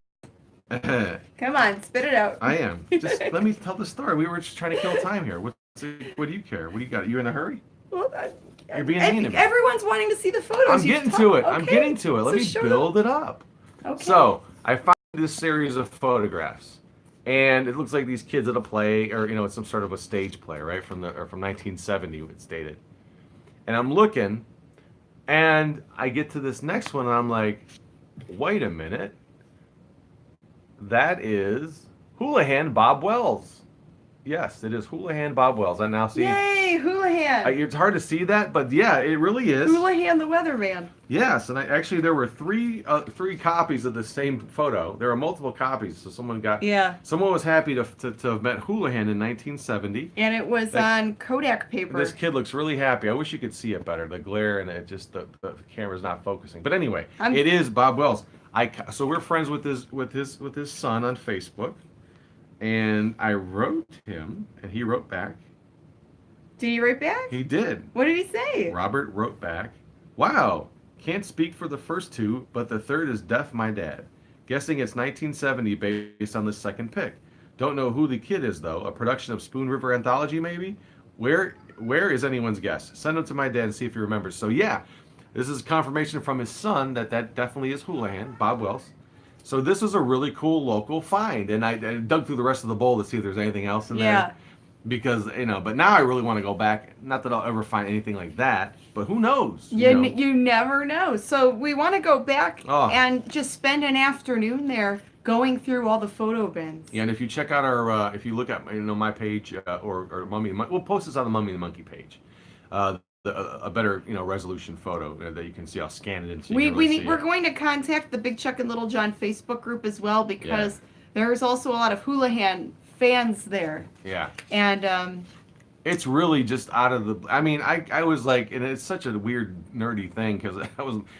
them. Come on, spit it out. I am. Just let me tell the story. We were just trying to kill time here. What do you care? What do you got? You in a hurry? Well, You're being mean to me. Everyone's wanting to see the photos. I'm getting to it. Okay. I'm getting to it. Let me build it up. Okay. So I found this series of photographs, and it looks like these kids at a play, or it's some sort of a stage play, right? From 1970, it's dated. And I'm looking. And I get to this next one, and I'm like, wait a minute. That is Houlihan Bob Wells. Yes, it is Houlihan Bob Wells. I now see. Yay, Houlihan! It's hard to see that, but yeah, it really is. Houlihan the weatherman. Yes, and there were three copies of the same photo. There are multiple copies, so someone was happy to have met Houlihan in 1970. And it was on Kodak paper. This kid looks really happy. I wish you could see it better. The glare and the camera's not focusing. But anyway, it is Bob Wells. So we're friends with his son on Facebook, and I wrote him, and he wrote back. Did he write back? He did. What did he say? Robert wrote back, "Wow, can't speak for the first two, but the third is Deaf My Dad. Guessing it's 1970 based on the second pic. Don't know who the kid is though. A production of Spoon River Anthology maybe? Where is anyone's guess? Send them to my dad and see if he remembers." So yeah, this is confirmation from his son that definitely is Houlihan, Bob Wells. So this is a really cool local find, and I dug through the rest of the bowl to see if there's anything else in there. Because but now I really want to go back. Not that I'll ever find anything like that, but who knows? You never know. So we want to go back and just spend an afternoon there going through all the photo bins. Yeah, and if you check out our, if you look at my page or Mummy, we'll post this on the Mummy and the Monkey page. A better resolution photo that you can see. I'll scan it in. So We're going to contact the Big Chuck and Little John Facebook group as well, because there's also a lot of Houlihan fans there. Yeah. And it's really just out of the. I mean, I was like, and it's such a weird nerdy thing because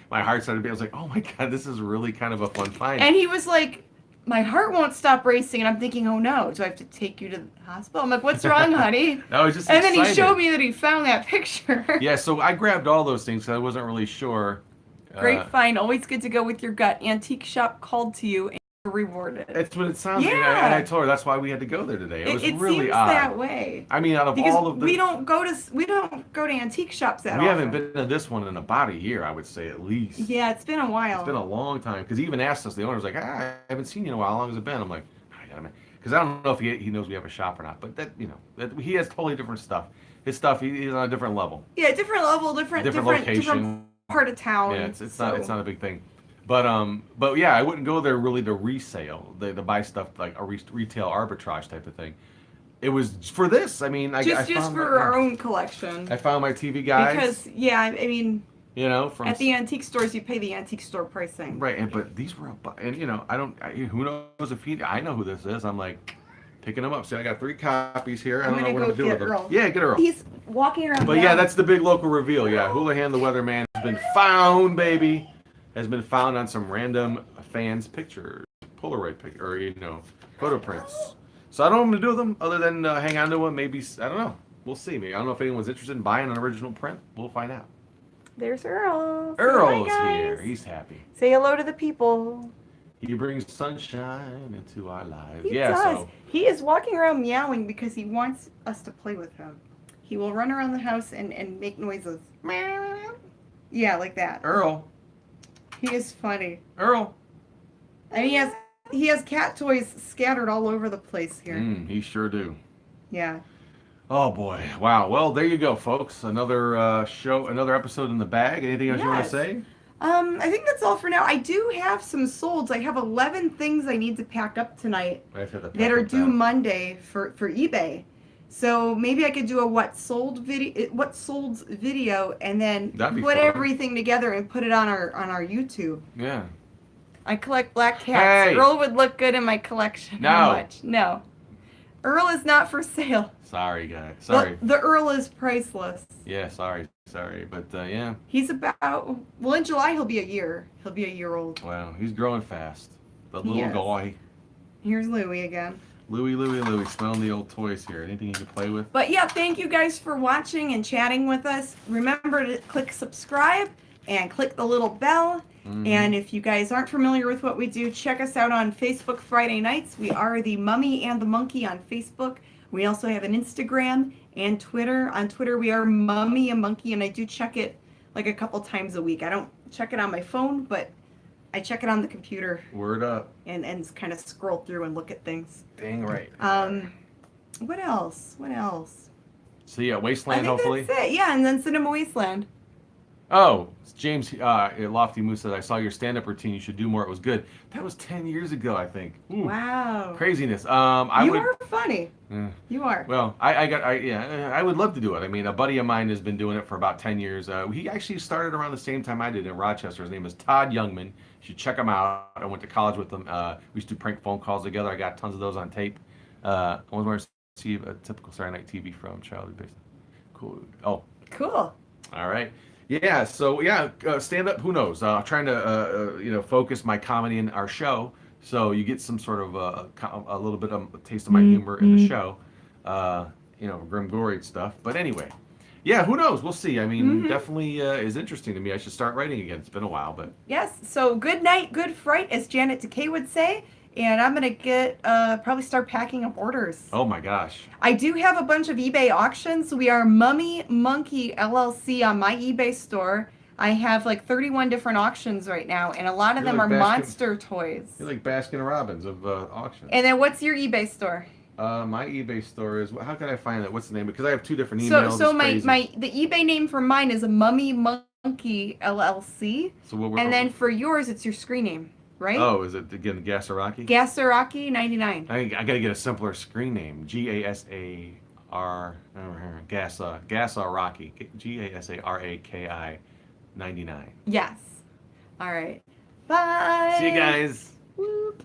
my heart started beating. I was like, oh my god, this is really kind of a fun find. And he was like, my heart won't stop racing, and I'm thinking, oh no, do I have to take you to the hospital? I'm like, what's wrong, honey? I was just And then he excited. showed me that he found that picture. Yeah, so I grabbed all those things because I wasn't really sure. Great find. Always good to go with your gut. Antique shop called to you and you're rewarded. That's what it sounds like. Yeah. And I told her that's why we had to go there today. It was really seems odd. that way. I mean, out of Because all of the, we don't go to antique shops that often. we haven't been to this one in about a year, I would say at least. Yeah, it's been a while. It's been a long time. Because he even asked us, the owner's like, I haven't seen you in a while. How long has it been? I'm like, because I don't know if he knows we have a shop or not. But he has totally different stuff. His stuff, he's on a different level. Yeah, different level, different location. different part of town. Yeah, it's not a big thing. But yeah, I wouldn't go there really to resale, to buy stuff like a retail arbitrage type of thing. It was for this. I mean, I just found for our own collection. I found my TV guides. Because I mean, from at the antique stores, you pay the antique store pricing. Right, but these were who knows if I know who this is. I'm like picking them up. See, I got 3 copies here. I don't know what I'm doing with them. Yeah, get Earl. He's walking around. But yeah, that's the big local reveal. Yeah, Houlihan the Weatherman has been found, baby. Has been found on some random fans' pictures, Polaroid photo prints. So I don't know what I'm gonna do with them other than hang on to them. Maybe I don't know. We'll see. Maybe I don't know if anyone's interested in buying an original print. We'll find out. There's Earl. Earl's here. He's happy. Say hello to the people. He brings sunshine into our lives. He does. So he is walking around meowing because he wants us to play with him. He will run around the house and make noises. Yeah, like that. Earl. He is funny. Earl. And he has cat toys scattered all over the place here. He sure do. Yeah. Oh boy. Wow. Well, there you go, folks. Another another episode in the bag. Anything else you want to say? I think that's all for now. I do have some solds. I have 11 things I need to pack up tonight that are due Monday for eBay. So maybe I could do a what solds video and then put everything together and put it on our YouTube. Yeah. I collect black cats. Hey. Earl would look good in my collection. No. How much? No. Earl is not for sale. Sorry, guys. Sorry. The Earl is priceless. Yeah, sorry. But yeah. He's in July he'll be a year. He'll be a year old. Wow, he's growing fast. The little guy. Here's Louie again. Louie, smelling the old toys here. Anything you can play with? But yeah, thank you guys for watching and chatting with us. Remember to click subscribe and click the little bell. And if you guys aren't familiar with what we do, check us out on Facebook Friday nights. We are the Mummy and the Monkey on Facebook. We also have an Instagram and Twitter. On Twitter, we are Mummy and Monkey, and I do check it like a couple times a week. I don't check it on my phone, but I check it on the computer. Word up. And kind of scroll through and look at things. Dang right. What else? So yeah, Wasteland, hopefully. That's it. Yeah, and then Cinema Wasteland. Oh, James Lofty Moose said, I saw your stand-up routine. You should do more. It was good. That was 10 years ago, I think. Ooh, wow. Craziness. You are funny. You are. Well, I would love to do it. I mean, a buddy of mine has been doing it for about 10 years. He actually started around the same time I did in Rochester. His name is Todd Youngman. You should check him out. I went to college with him. We used to do prank phone calls together. I got tons of those on tape. I was going to receive a typical Saturday Night TV from childhood based. Cool. Oh. Cool. All right. Yeah, so stand up. Who knows? Trying to focus my comedy in our show, so you get some sort of a little bit of a taste of my humor in the show. Grim gory stuff. But anyway, yeah, who knows? We'll see. I mean, definitely is interesting to me. I should start writing again. It's been a while, but yes. So good night, good fright, as Janet Decay would say. And I'm gonna get probably start packing up orders. Oh my gosh! I do have a bunch of eBay auctions. We are Mummy Monkey LLC on my eBay store. I have like 31 different auctions right now, and a lot of them are monster toys. You're like Baskin Robbins of auctions. And then what's your eBay store? My eBay store is, how can I find it? What's the name? Because I have 2 different emails. So the eBay name for mine is a Mummy Monkey LLC. So and then for yours, it's your screen name. Right? Oh, is it again Gasaraki? Gasaraki 99. I gotta get a simpler screen name. Gasaraki. Gasaraki 99. Yes. All right. Bye. See you guys. Whoop.